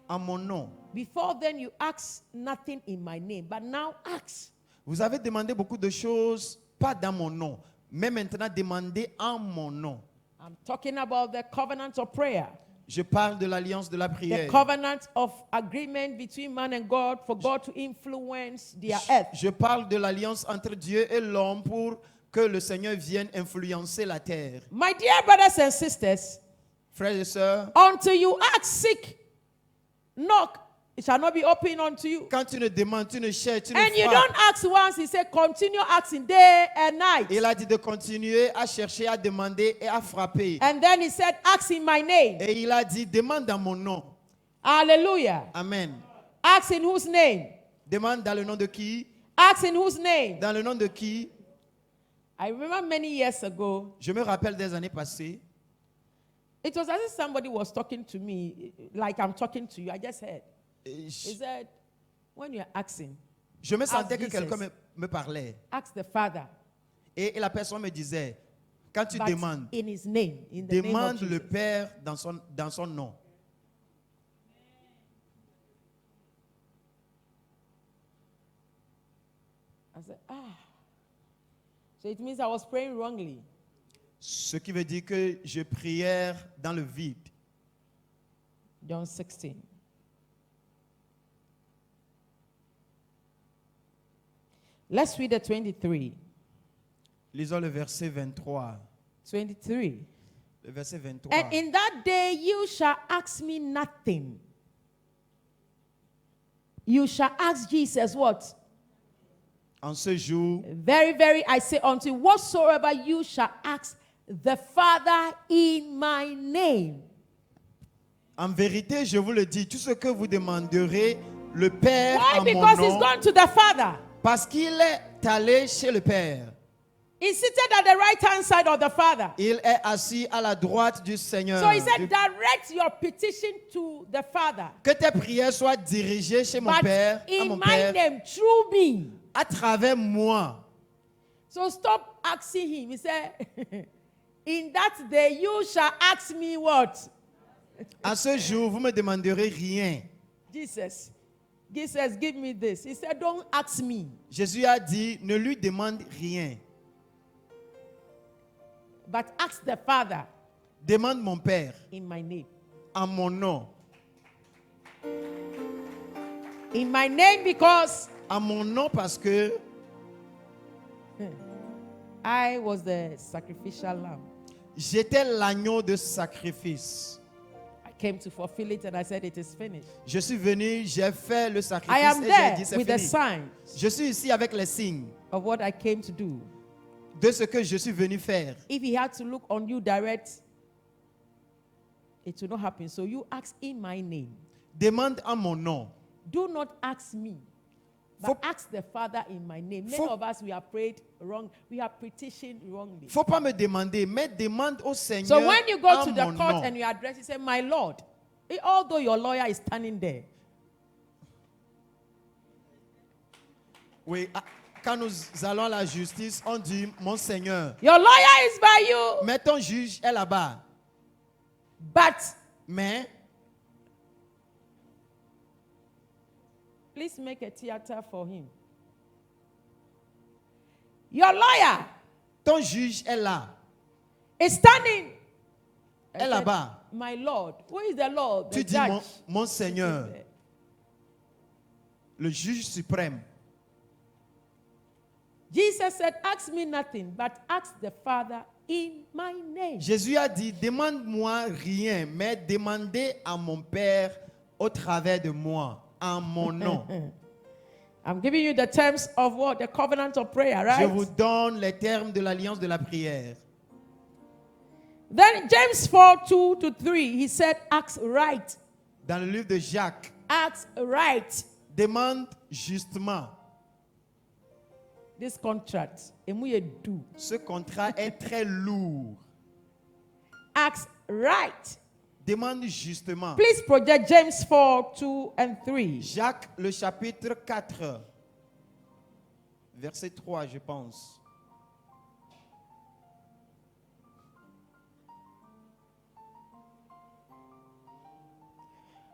[SPEAKER 2] en mon nom.
[SPEAKER 1] Before then, you asked nothing in my name, but now ask.
[SPEAKER 2] Vous avez demandé beaucoup de choses, pas dans mon nom. Mais maintenant, demandez en mon nom.
[SPEAKER 1] I'm talking about the covenant of prayer,
[SPEAKER 2] Je parle de l'alliance de la
[SPEAKER 1] the
[SPEAKER 2] prière.
[SPEAKER 1] covenant of agreement between man and God for God to influence their earth.
[SPEAKER 2] Je parle de l'alliance entre Dieu et l'homme pour que le Seigneur vienne influencer la terre.
[SPEAKER 1] My dear brothers and sisters,
[SPEAKER 2] Frères et sœurs,
[SPEAKER 1] until you ask, seek, knock, it shall not be open unto you.
[SPEAKER 2] quand tu ne demandes, tu ne cherches, tu ne
[SPEAKER 1] And you
[SPEAKER 2] frappes.
[SPEAKER 1] don't ask once, he said, continue asking day and night.
[SPEAKER 2] Il a dit de continuer à chercher, à demander et à frapper.
[SPEAKER 1] And then he said, ask in my name.
[SPEAKER 2] Et il a dit, demande dans mon nom.
[SPEAKER 1] Hallelujah.
[SPEAKER 2] Amen.
[SPEAKER 1] Ask in whose name?
[SPEAKER 2] Demande dans le nom de qui?
[SPEAKER 1] Ask in whose name?
[SPEAKER 2] Dans le nom de qui?
[SPEAKER 1] I remember many years ago,
[SPEAKER 2] Je me rappelle des années passées.
[SPEAKER 1] it was as if somebody was talking to me, like I'm talking to you. I just heard.
[SPEAKER 2] Et
[SPEAKER 1] He
[SPEAKER 2] Je,
[SPEAKER 1] said, when you're asking,
[SPEAKER 2] je me sentais que
[SPEAKER 1] Jesus.
[SPEAKER 2] quelqu'un me parlait.
[SPEAKER 1] ask the Father.
[SPEAKER 2] Et la personne me disait, quand tu
[SPEAKER 1] But
[SPEAKER 2] demandes,
[SPEAKER 1] in his name, in the name of
[SPEAKER 2] demande
[SPEAKER 1] Jesus.
[SPEAKER 2] le Père dans son nom.
[SPEAKER 1] I said, So it means I was praying wrongly.
[SPEAKER 2] Ce qui veut dire que je priais dans le vide.
[SPEAKER 1] John 16. Let's read the 23.
[SPEAKER 2] Lisons le verset 23.
[SPEAKER 1] 23.
[SPEAKER 2] Le verset 23.
[SPEAKER 1] And in that day you shall ask me nothing. You shall ask Jesus what?
[SPEAKER 2] En ce jour,
[SPEAKER 1] Very, very, I say unto you, whatsoever you shall ask the Father in my name.
[SPEAKER 2] en vérité, je vous le dis, tout ce que vous demanderez, le Père
[SPEAKER 1] Why?
[SPEAKER 2] en mon
[SPEAKER 1] Because he's
[SPEAKER 2] nom,
[SPEAKER 1] gone to the Father.
[SPEAKER 2] parce qu'il est allé chez le Père.
[SPEAKER 1] He's seated at the right hand side of the Father.
[SPEAKER 2] Il est assis à la droite du Seigneur.
[SPEAKER 1] So he said, direct your petition to the Father.
[SPEAKER 2] Que tes prières soient dirigées chez mon
[SPEAKER 1] But
[SPEAKER 2] Père, à
[SPEAKER 1] in
[SPEAKER 2] mon
[SPEAKER 1] my
[SPEAKER 2] Père,
[SPEAKER 1] name, through me.
[SPEAKER 2] à travers moi.
[SPEAKER 1] So stop asking him. He said, in that day you shall ask me what?
[SPEAKER 2] À ce jour, vous me demanderez rien.
[SPEAKER 1] Jesus, give me this. He said, don't ask me.
[SPEAKER 2] Jésus a dit, ne lui demande rien.
[SPEAKER 1] But ask the Father
[SPEAKER 2] Demande mon Père,
[SPEAKER 1] in my name.
[SPEAKER 2] en mon nom.
[SPEAKER 1] In my name because
[SPEAKER 2] En mon nom parce que
[SPEAKER 1] I was the sacrificial lamb.
[SPEAKER 2] j'étais l'agneau de sacrifice.
[SPEAKER 1] I came to fulfill it and I said it is finished.
[SPEAKER 2] Je suis venu, j'ai fait le
[SPEAKER 1] I
[SPEAKER 2] sacrifice
[SPEAKER 1] am
[SPEAKER 2] et
[SPEAKER 1] there
[SPEAKER 2] j'ai dit c'est
[SPEAKER 1] with the
[SPEAKER 2] fini.
[SPEAKER 1] signs
[SPEAKER 2] Je suis ici avec les signes
[SPEAKER 1] of what I came to do.
[SPEAKER 2] de ce que je suis venu faire.
[SPEAKER 1] If he had to look on you direct, it will not happen. So you ask in my name.
[SPEAKER 2] Demande en mon nom.
[SPEAKER 1] Do not ask me, but
[SPEAKER 2] Faut-
[SPEAKER 1] ask the Father in my name. Many
[SPEAKER 2] Faut-
[SPEAKER 1] of us, we have prayed wrong. We have petitioned wrongly.
[SPEAKER 2] Faut pas me demander, mais demande au Seigneur
[SPEAKER 1] So when you go
[SPEAKER 2] en
[SPEAKER 1] to the
[SPEAKER 2] mon
[SPEAKER 1] court
[SPEAKER 2] nom.
[SPEAKER 1] and you address, you say, my Lord, although your lawyer is standing there.
[SPEAKER 2] Oui, quand nous allons à la justice, on dit, mon Seigneur,
[SPEAKER 1] Your lawyer is by you,
[SPEAKER 2] mais ton juge est là-bas.
[SPEAKER 1] but
[SPEAKER 2] Mais,
[SPEAKER 1] please make a theater for him. Your lawyer
[SPEAKER 2] ton juge est là.
[SPEAKER 1] is standing. I
[SPEAKER 2] est
[SPEAKER 1] said,
[SPEAKER 2] là-bas.
[SPEAKER 1] My Lord, who is the Lord?
[SPEAKER 2] Tu
[SPEAKER 1] The
[SPEAKER 2] dis,
[SPEAKER 1] judge.
[SPEAKER 2] mon Seigneur, le juge suprême.
[SPEAKER 1] Jesus said, ask me nothing, but ask the Father in my name.
[SPEAKER 2] Jésus a dit, demande-moi rien, mais demandez à mon Père au travers de moi, en mon nom.
[SPEAKER 1] I'm giving you the terms of what? The covenant of prayer,
[SPEAKER 2] Je
[SPEAKER 1] right?
[SPEAKER 2] vous donne les termes de l'alliance de la prière.
[SPEAKER 1] Then James 4:2-3, he said, ask right.
[SPEAKER 2] Dans le livre de Jacques,
[SPEAKER 1] Ask right.
[SPEAKER 2] demande justement.
[SPEAKER 1] This contract, emu ye do.
[SPEAKER 2] Ce contrat est très lourd.
[SPEAKER 1] Ask right.
[SPEAKER 2] Demande justement.
[SPEAKER 1] Please project James 4:2-3.
[SPEAKER 2] Jacques, le chapitre 4, verset 3, je pense.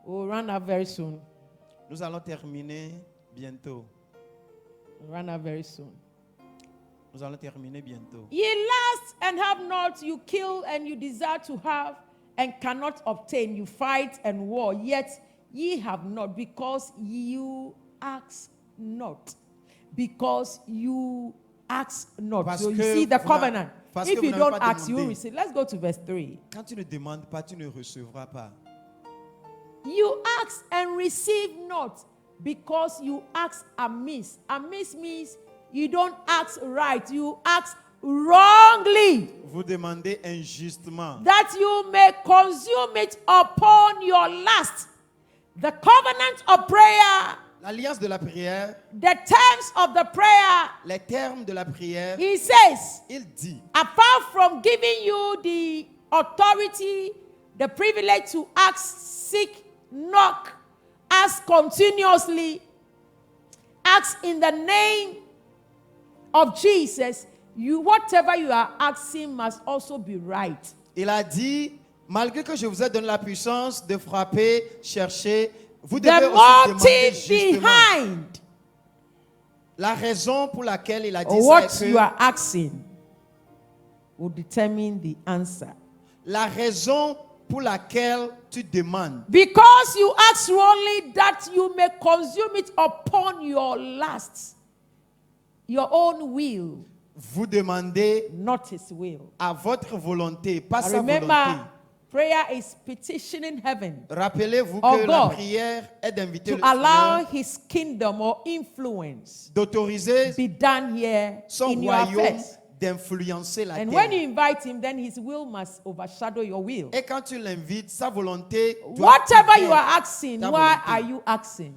[SPEAKER 1] We'll run out very soon.
[SPEAKER 2] Nous allons terminer bientôt.
[SPEAKER 1] We'll run out very soon.
[SPEAKER 2] Nous allons terminer bientôt.
[SPEAKER 1] Ye lust and have not, you kill and you desire to have and cannot obtain. You fight and war, yet ye have not, because you ask not. Because you ask not.
[SPEAKER 2] Parce
[SPEAKER 1] So you
[SPEAKER 2] que
[SPEAKER 1] see the
[SPEAKER 2] vous
[SPEAKER 1] covenant.
[SPEAKER 2] parce
[SPEAKER 1] If
[SPEAKER 2] que vous
[SPEAKER 1] you
[SPEAKER 2] n'avez
[SPEAKER 1] don't
[SPEAKER 2] pas
[SPEAKER 1] ask, you will
[SPEAKER 2] demandé.
[SPEAKER 1] receive. Let's go to verse 3.
[SPEAKER 2] Quand tu ne demandes pas, tu ne recevras pas.
[SPEAKER 1] You ask and receive not, because you ask amiss. Amiss means you don't ask right, you ask wrongly,
[SPEAKER 2] Vous demandez injustement.
[SPEAKER 1] that you may consume it upon your lust. The covenant of prayer,
[SPEAKER 2] L'alliance de la prière,
[SPEAKER 1] the terms of the prayer,
[SPEAKER 2] les termes de la prière,
[SPEAKER 1] he says,
[SPEAKER 2] il dit,
[SPEAKER 1] apart from giving you the authority, the privilege to ask, seek, knock, ask continuously, ask in the name of Jesus, you whatever you are asking must also be right.
[SPEAKER 2] il a dit, malgré que je vous ai donné la puissance de frapper, chercher, vous
[SPEAKER 1] The
[SPEAKER 2] devez aussi demander
[SPEAKER 1] motive
[SPEAKER 2] justement.
[SPEAKER 1] behind
[SPEAKER 2] La raison pour laquelle il a dit ça
[SPEAKER 1] what
[SPEAKER 2] est
[SPEAKER 1] you
[SPEAKER 2] que
[SPEAKER 1] are asking will determine the answer.
[SPEAKER 2] la raison pour laquelle tu demandes,
[SPEAKER 1] Because you ask wrongly, that you may consume it upon your lust, your own will,
[SPEAKER 2] vous demandez
[SPEAKER 1] not his will.
[SPEAKER 2] à votre volonté, pas
[SPEAKER 1] I
[SPEAKER 2] sa volonté.
[SPEAKER 1] remember, prayer is petitioning heaven
[SPEAKER 2] Rappelez-vous
[SPEAKER 1] Oh
[SPEAKER 2] que la
[SPEAKER 1] God,
[SPEAKER 2] prière est d'inviter
[SPEAKER 1] to
[SPEAKER 2] le
[SPEAKER 1] allow
[SPEAKER 2] Seigneur
[SPEAKER 1] his kingdom or influence
[SPEAKER 2] d'autoriser
[SPEAKER 1] be done here
[SPEAKER 2] son
[SPEAKER 1] in your
[SPEAKER 2] royaume
[SPEAKER 1] affairs.
[SPEAKER 2] d'influencer la
[SPEAKER 1] And when you
[SPEAKER 2] terre.
[SPEAKER 1] invite him, then his will must overshadow your will.
[SPEAKER 2] Et quand tu l'invites, sa volonté doit
[SPEAKER 1] Whatever
[SPEAKER 2] couvrir
[SPEAKER 1] you are asking,
[SPEAKER 2] ta
[SPEAKER 1] why
[SPEAKER 2] volonté.
[SPEAKER 1] are you asking?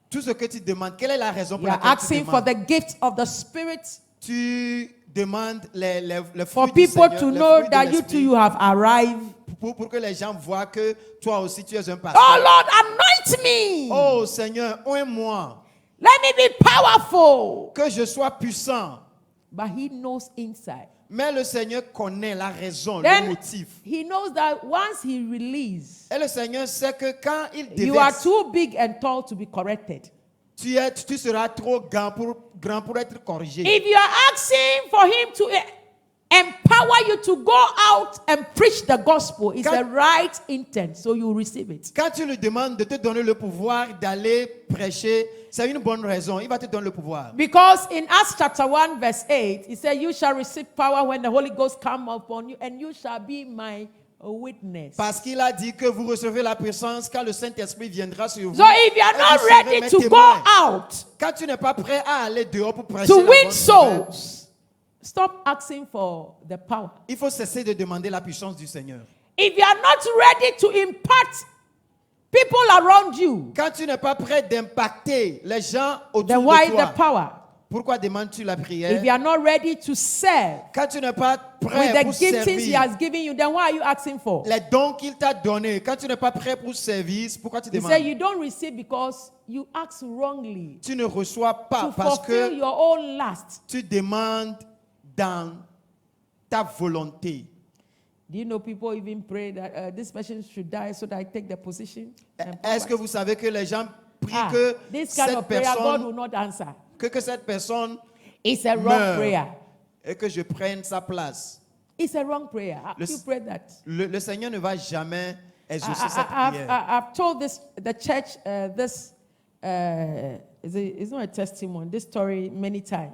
[SPEAKER 2] Tout ce que tu demandes, quelle est la raison pour
[SPEAKER 1] You are
[SPEAKER 2] laquelle tu
[SPEAKER 1] asking for
[SPEAKER 2] demandes?
[SPEAKER 1] the gift of the Spirit,
[SPEAKER 2] Tu demandes les
[SPEAKER 1] for
[SPEAKER 2] fruits du
[SPEAKER 1] people
[SPEAKER 2] Seigneur,
[SPEAKER 1] to
[SPEAKER 2] les
[SPEAKER 1] know
[SPEAKER 2] fruits de
[SPEAKER 1] that you
[SPEAKER 2] l'Esprit,
[SPEAKER 1] too you have arrived.
[SPEAKER 2] pour que les gens voient que toi aussi tu es un
[SPEAKER 1] Oh
[SPEAKER 2] pasteur.
[SPEAKER 1] Lord, anoint me.
[SPEAKER 2] Oh Seigneur, oins-moi,
[SPEAKER 1] Let me be powerful.
[SPEAKER 2] que je sois puissant.
[SPEAKER 1] But he knows inside.
[SPEAKER 2] Mais le Seigneur connaît la raison, le
[SPEAKER 1] Then
[SPEAKER 2] motif.
[SPEAKER 1] he knows that once he releases,
[SPEAKER 2] Et le Seigneur sait que quand il
[SPEAKER 1] you are
[SPEAKER 2] déverse,
[SPEAKER 1] too big and tall to be corrected.
[SPEAKER 2] tu seras trop grand pour être corrigé.
[SPEAKER 1] If you are asking for him to empower you to go out and preach the gospel, it's
[SPEAKER 2] Quand-
[SPEAKER 1] the right intent, so you receive it.
[SPEAKER 2] Quand tu lui demandes de te donner le pouvoir d'aller prêcher, c'est une bonne raison. Il va te donner le pouvoir.
[SPEAKER 1] Because in Acts chapter 1 verse 8, it said, you shall receive power when the Holy Ghost come upon you, and you shall be my witness.
[SPEAKER 2] Parce qu'il a dit que vous recevez la puissance quand le Saint-Esprit viendra sur vous.
[SPEAKER 1] So if you are
[SPEAKER 2] Et
[SPEAKER 1] not
[SPEAKER 2] vous serez
[SPEAKER 1] ready
[SPEAKER 2] mes
[SPEAKER 1] to go
[SPEAKER 2] témoins.
[SPEAKER 1] out
[SPEAKER 2] Quand tu n'es pas prêt à aller dehors pour prêcher
[SPEAKER 1] to
[SPEAKER 2] la bonne
[SPEAKER 1] win
[SPEAKER 2] nouvelle,
[SPEAKER 1] souls, stop asking for the power.
[SPEAKER 2] il faut cesser de demander la puissance du Seigneur.
[SPEAKER 1] If you are not ready to impart people around you,
[SPEAKER 2] Quand tu n'es pas prêt d'impacter les gens autour
[SPEAKER 1] then why
[SPEAKER 2] de
[SPEAKER 1] the
[SPEAKER 2] toi,
[SPEAKER 1] power?
[SPEAKER 2] pourquoi demandes-tu la
[SPEAKER 1] If
[SPEAKER 2] prière?
[SPEAKER 1] you are not ready to serve
[SPEAKER 2] Quand tu n'es pas
[SPEAKER 1] with
[SPEAKER 2] prêt
[SPEAKER 1] the
[SPEAKER 2] pour
[SPEAKER 1] giftings he
[SPEAKER 2] servir,
[SPEAKER 1] has given you, then why are you asking for?
[SPEAKER 2] les dons qu'il t'a donnés, quand tu n'es pas prêt pour servir, pourquoi tu
[SPEAKER 1] He
[SPEAKER 2] demandes?
[SPEAKER 1] said you don't receive because you ask wrongly
[SPEAKER 2] Tu ne reçois pas
[SPEAKER 1] to
[SPEAKER 2] parce
[SPEAKER 1] fulfill
[SPEAKER 2] que
[SPEAKER 1] your own lust.
[SPEAKER 2] tu demandes dans ta volonté.
[SPEAKER 1] Do you know people even pray that this person should die so that I take the position? and
[SPEAKER 2] Est-ce que
[SPEAKER 1] power?
[SPEAKER 2] vous savez que les gens prient
[SPEAKER 1] Ah,
[SPEAKER 2] que
[SPEAKER 1] this kind
[SPEAKER 2] cette
[SPEAKER 1] of prayer God
[SPEAKER 2] personne,
[SPEAKER 1] will not answer.
[SPEAKER 2] que cette personne
[SPEAKER 1] It's a wrong
[SPEAKER 2] meure
[SPEAKER 1] prayer.
[SPEAKER 2] et que je prenne sa place?
[SPEAKER 1] It's a wrong prayer.
[SPEAKER 2] Le-
[SPEAKER 1] You pray that.
[SPEAKER 2] Le Seigneur ne va jamais exaucer cette prière.
[SPEAKER 1] I've told the church this. It's not a testimony. This story many times.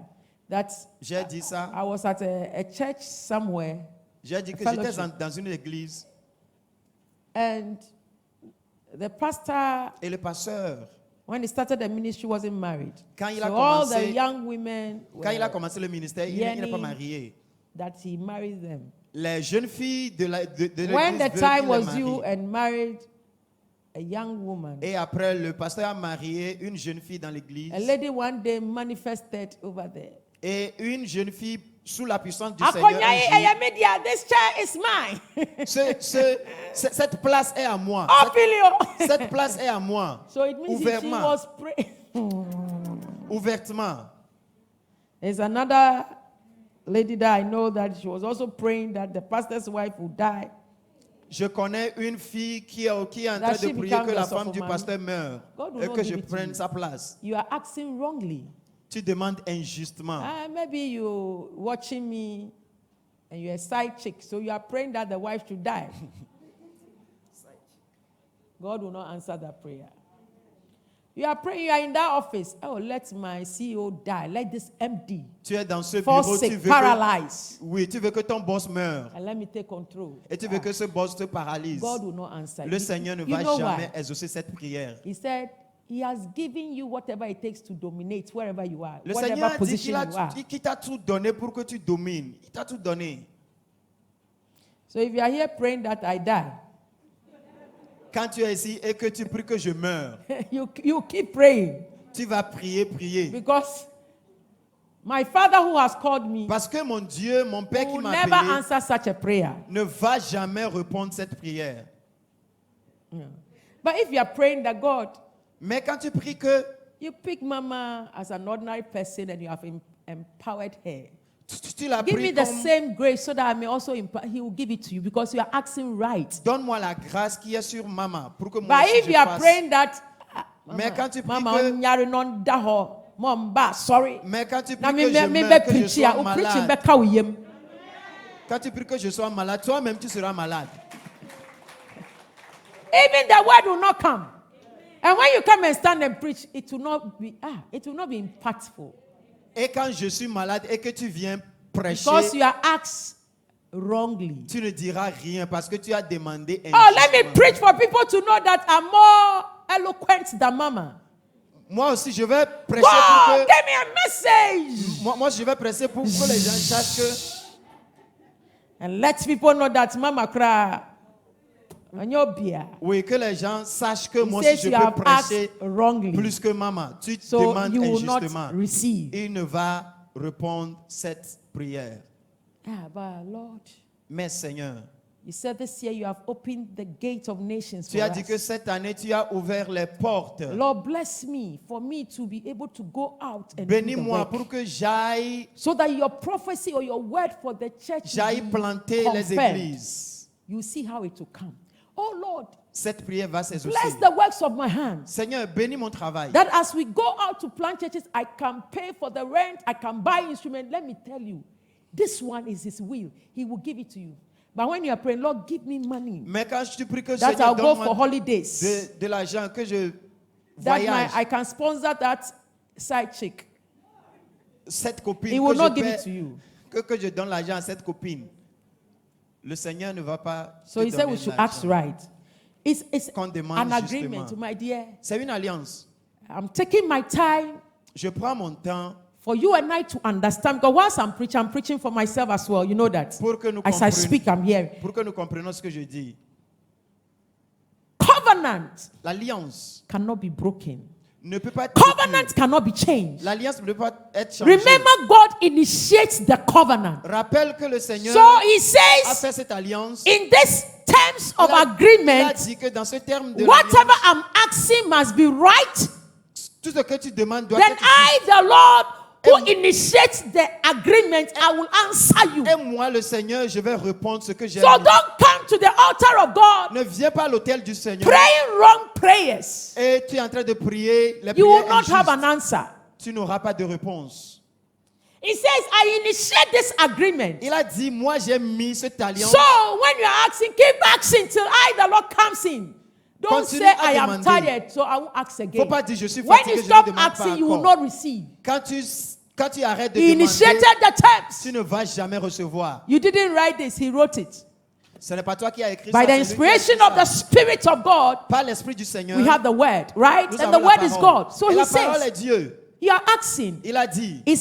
[SPEAKER 1] That
[SPEAKER 2] J'ai dit ça.
[SPEAKER 1] I was at a church somewhere,
[SPEAKER 2] J'ai dit que
[SPEAKER 1] fellowship.
[SPEAKER 2] j'étais dans une église
[SPEAKER 1] and the pastor,
[SPEAKER 2] et le pasteur,
[SPEAKER 1] when he started the ministry, wasn't married.
[SPEAKER 2] Quand il a
[SPEAKER 1] So all the
[SPEAKER 2] commencé-
[SPEAKER 1] young women
[SPEAKER 2] quand il a
[SPEAKER 1] were
[SPEAKER 2] commencé le ministère, il n'est pas
[SPEAKER 1] yearning
[SPEAKER 2] marié.
[SPEAKER 1] that he married them.
[SPEAKER 2] Les jeunes filles de l'église
[SPEAKER 1] When the
[SPEAKER 2] veulent
[SPEAKER 1] time
[SPEAKER 2] qu'il les
[SPEAKER 1] was
[SPEAKER 2] marie.
[SPEAKER 1] due and married a young woman,
[SPEAKER 2] Et après, le pasteur a marié une jeune fille dans l'église.
[SPEAKER 1] a lady one day manifested over there.
[SPEAKER 2] Et une jeune fille, sous la puissance du Seigneur,
[SPEAKER 1] Akonyai
[SPEAKER 2] un jour,
[SPEAKER 1] media, this chair is mine.
[SPEAKER 2] cette place est à moi.
[SPEAKER 1] Oh, Filio.
[SPEAKER 2] Cette place est à moi.
[SPEAKER 1] So it means if she
[SPEAKER 2] Ouvertement.
[SPEAKER 1] was praying.
[SPEAKER 2] Ouvertement.
[SPEAKER 1] There's another lady that I know that she was also praying that the pastor's wife would die.
[SPEAKER 2] Je connais une fille qui est en train
[SPEAKER 1] That
[SPEAKER 2] de
[SPEAKER 1] she
[SPEAKER 2] prier
[SPEAKER 1] become
[SPEAKER 2] que la
[SPEAKER 1] the
[SPEAKER 2] femme du
[SPEAKER 1] sophoman.
[SPEAKER 2] pasteur meure
[SPEAKER 1] God will
[SPEAKER 2] et
[SPEAKER 1] not
[SPEAKER 2] que
[SPEAKER 1] give
[SPEAKER 2] je
[SPEAKER 1] it to
[SPEAKER 2] prenne
[SPEAKER 1] you.
[SPEAKER 2] sa place.
[SPEAKER 1] You are asking wrongly.
[SPEAKER 2] Tu demandes injustement.
[SPEAKER 1] Maybe you watching me and you're a side chick, so you are praying that the wife should die. God will not answer that prayer. You are praying, you are in that office. Oh, let my CEO die. Let this MD
[SPEAKER 2] Tu es dans ce
[SPEAKER 1] fall
[SPEAKER 2] bureau, tu
[SPEAKER 1] sick,
[SPEAKER 2] veux que,
[SPEAKER 1] paralyzed,
[SPEAKER 2] oui, tu veux que ton boss meure
[SPEAKER 1] and let me take control.
[SPEAKER 2] et tu veux que ce boss te paralyse.
[SPEAKER 1] God will not answer.
[SPEAKER 2] Le Seigneur ne
[SPEAKER 1] You
[SPEAKER 2] va
[SPEAKER 1] know
[SPEAKER 2] jamais
[SPEAKER 1] why?
[SPEAKER 2] exaucer cette prière.
[SPEAKER 1] He said, He has given you whatever it takes to dominate wherever you are,
[SPEAKER 2] Le
[SPEAKER 1] whatever
[SPEAKER 2] Seigneur a dit
[SPEAKER 1] position you are.
[SPEAKER 2] qu'il t'a tout donné pour que tu domines. Il t'a tout donné.
[SPEAKER 1] So if you are here praying that I die,
[SPEAKER 2] Quand tu es ici et que tu pries que je meure,
[SPEAKER 1] you keep praying
[SPEAKER 2] tu vas prier, prier.
[SPEAKER 1] because my Father who has called me
[SPEAKER 2] Parce que mon Dieu, mon Père qui
[SPEAKER 1] will
[SPEAKER 2] m'a
[SPEAKER 1] never
[SPEAKER 2] appelé,
[SPEAKER 1] answer such a prayer.
[SPEAKER 2] ne va jamais répondre cette prière.
[SPEAKER 1] Yeah. But if you are praying that God,
[SPEAKER 2] Mais quand tu pries que
[SPEAKER 1] you pick Mama as an ordinary person and you have empowered her.
[SPEAKER 2] tu l'as
[SPEAKER 1] Give me
[SPEAKER 2] pris
[SPEAKER 1] the
[SPEAKER 2] comme,
[SPEAKER 1] same grace so that I may also He will give it to you because you are asking right.
[SPEAKER 2] donne-moi la grâce qui est sur maman pour que moi
[SPEAKER 1] But
[SPEAKER 2] aussi
[SPEAKER 1] if
[SPEAKER 2] je
[SPEAKER 1] you are
[SPEAKER 2] fasse.
[SPEAKER 1] praying that,
[SPEAKER 2] Mais quand tu pries
[SPEAKER 1] Mama,
[SPEAKER 2] que-
[SPEAKER 1] onyare non da ho, Mom, ba, sorry.
[SPEAKER 2] Mais quand tu
[SPEAKER 1] Na
[SPEAKER 2] pries
[SPEAKER 1] me
[SPEAKER 2] que je
[SPEAKER 1] me
[SPEAKER 2] meurs,
[SPEAKER 1] be
[SPEAKER 2] que je
[SPEAKER 1] preaching,
[SPEAKER 2] sois
[SPEAKER 1] o preaching be
[SPEAKER 2] malade,
[SPEAKER 1] ka wo yam.
[SPEAKER 2] quand tu pries que je sois malade, toi-même tu seras malade.
[SPEAKER 1] Even the word will not come. And when you come and stand and preach, it will not be impactful.
[SPEAKER 2] Et quand je suis malade et que tu viens prêcher,
[SPEAKER 1] Because you are asked wrongly.
[SPEAKER 2] tu ne diras rien parce que tu as demandé
[SPEAKER 1] Oh, let me
[SPEAKER 2] injustement.
[SPEAKER 1] preach for people to know that I'm more eloquent than Mama.
[SPEAKER 2] Moi aussi, je vais prêcher
[SPEAKER 1] God,
[SPEAKER 2] pour
[SPEAKER 1] give me a message.
[SPEAKER 2] que... Moi, je vais prêcher pour que les gens sachent que...
[SPEAKER 1] And let people know that Mama cry. Anyobia.
[SPEAKER 2] Oui, que les gens sachent que
[SPEAKER 1] He
[SPEAKER 2] moi aussi,
[SPEAKER 1] says
[SPEAKER 2] je
[SPEAKER 1] you
[SPEAKER 2] peux
[SPEAKER 1] have asked
[SPEAKER 2] prêcher
[SPEAKER 1] wrongly.
[SPEAKER 2] plus que maman. Tu
[SPEAKER 1] So
[SPEAKER 2] demandes
[SPEAKER 1] you will not
[SPEAKER 2] injustement.
[SPEAKER 1] receive.
[SPEAKER 2] Il ne va répondre cette prière.
[SPEAKER 1] But Lord,
[SPEAKER 2] Mais Seigneur,
[SPEAKER 1] you said this year you have opened the gate of nations
[SPEAKER 2] tu
[SPEAKER 1] for
[SPEAKER 2] as dit que
[SPEAKER 1] us.
[SPEAKER 2] cette année, tu as ouvert les portes.
[SPEAKER 1] Lord, bless me for me to be able to go out and do the
[SPEAKER 2] Bénis-moi
[SPEAKER 1] work.
[SPEAKER 2] pour que j'aille
[SPEAKER 1] So that your prophecy or your word for the church will be
[SPEAKER 2] planter les
[SPEAKER 1] confirmed.
[SPEAKER 2] églises.
[SPEAKER 1] You see how it will come. Oh Lord,
[SPEAKER 2] Cette prière va s'exaucer.
[SPEAKER 1] bless the works of my hands.
[SPEAKER 2] Seigneur, bénis mon travail.
[SPEAKER 1] That as we go out to plant churches, I can pay for the rent, I can buy instruments. Let me tell you, this one is His will. He will give it to you. But when you are praying, Lord, give me money
[SPEAKER 2] Mais quand je te prie que
[SPEAKER 1] that
[SPEAKER 2] Seigneur
[SPEAKER 1] I'll go for
[SPEAKER 2] donne-moi
[SPEAKER 1] holidays,
[SPEAKER 2] de l'argent, que je
[SPEAKER 1] that
[SPEAKER 2] voyage,
[SPEAKER 1] I can sponsor that side chick.
[SPEAKER 2] cette copine
[SPEAKER 1] He will
[SPEAKER 2] que
[SPEAKER 1] not
[SPEAKER 2] je
[SPEAKER 1] give
[SPEAKER 2] paie,
[SPEAKER 1] it to you.
[SPEAKER 2] que je donne l'argent à cette copine, le Seigneur ne va pas
[SPEAKER 1] So
[SPEAKER 2] te
[SPEAKER 1] He said we
[SPEAKER 2] donner
[SPEAKER 1] should
[SPEAKER 2] l'argent.
[SPEAKER 1] act right. It's
[SPEAKER 2] Qu'on demande
[SPEAKER 1] an
[SPEAKER 2] justement.
[SPEAKER 1] agreement, my dear.
[SPEAKER 2] C'est une alliance.
[SPEAKER 1] I'm taking my time
[SPEAKER 2] Je prends mon temps
[SPEAKER 1] for you and I to understand. Because whilst I'm preaching for myself as well. You know that.
[SPEAKER 2] pour que nous
[SPEAKER 1] As I speak, I'm hearing.
[SPEAKER 2] pour que nous comprenions ce que je dis.
[SPEAKER 1] Covenant
[SPEAKER 2] L'alliance
[SPEAKER 1] cannot be broken.
[SPEAKER 2] ne peut pas être
[SPEAKER 1] Covenant
[SPEAKER 2] détruite.
[SPEAKER 1] cannot be changed.
[SPEAKER 2] L'alliance ne peut pas être changée.
[SPEAKER 1] Remember, God initiates the covenant.
[SPEAKER 2] Rappelle que le Seigneur
[SPEAKER 1] So He
[SPEAKER 2] a
[SPEAKER 1] says,
[SPEAKER 2] fait cette alliance.
[SPEAKER 1] in this terms of
[SPEAKER 2] Il a
[SPEAKER 1] agreement,
[SPEAKER 2] dit que dans ce terme de
[SPEAKER 1] whatever
[SPEAKER 2] l'alliance,
[SPEAKER 1] I'm asking must be right.
[SPEAKER 2] tout ce que tu demandes doit
[SPEAKER 1] Then
[SPEAKER 2] être
[SPEAKER 1] I, the Lord, who initiates the agreement, I will answer you.
[SPEAKER 2] Et moi, le Seigneur, je vais répondre ce que j'ai
[SPEAKER 1] So
[SPEAKER 2] dit.
[SPEAKER 1] don't come to the altar of God
[SPEAKER 2] Ne viens pas à l'autel du Seigneur
[SPEAKER 1] praying wrong prayers.
[SPEAKER 2] et tu es en train de prier les
[SPEAKER 1] You will
[SPEAKER 2] prières
[SPEAKER 1] not have
[SPEAKER 2] injustes.
[SPEAKER 1] an answer.
[SPEAKER 2] Tu n'auras pas de réponse.
[SPEAKER 1] He says, I initiate this agreement.
[SPEAKER 2] Il a dit, moi j'ai mis cette alliance.
[SPEAKER 1] So when you are asking, keep asking till I, the Lord, comes in. Don't
[SPEAKER 2] Continue
[SPEAKER 1] say,
[SPEAKER 2] à
[SPEAKER 1] I am
[SPEAKER 2] demander.
[SPEAKER 1] tired, so I won't ask
[SPEAKER 2] Faut
[SPEAKER 1] again.
[SPEAKER 2] pas dire, je suis
[SPEAKER 1] When
[SPEAKER 2] fatigué,
[SPEAKER 1] you
[SPEAKER 2] je
[SPEAKER 1] stop
[SPEAKER 2] ne demande pas
[SPEAKER 1] asking, you will
[SPEAKER 2] encore.
[SPEAKER 1] not receive.
[SPEAKER 2] Quand tu arrêtes de
[SPEAKER 1] He
[SPEAKER 2] demander,
[SPEAKER 1] initiated the terms.
[SPEAKER 2] tu ne vas jamais recevoir.
[SPEAKER 1] You didn't write this, he wrote it.
[SPEAKER 2] Ce n'est pas toi qui as écrit
[SPEAKER 1] By
[SPEAKER 2] ça.
[SPEAKER 1] the
[SPEAKER 2] c'est lui qui a écrit
[SPEAKER 1] inspiration of the
[SPEAKER 2] ça.
[SPEAKER 1] Spirit of God,
[SPEAKER 2] Par l'Esprit du Seigneur,
[SPEAKER 1] we have the word, right?
[SPEAKER 2] nous
[SPEAKER 1] And
[SPEAKER 2] avons
[SPEAKER 1] the
[SPEAKER 2] la
[SPEAKER 1] word is
[SPEAKER 2] parole.
[SPEAKER 1] God. So
[SPEAKER 2] Et
[SPEAKER 1] he
[SPEAKER 2] la parole est
[SPEAKER 1] says,
[SPEAKER 2] Dieu.
[SPEAKER 1] you are asking.
[SPEAKER 2] Il a dit,
[SPEAKER 1] Is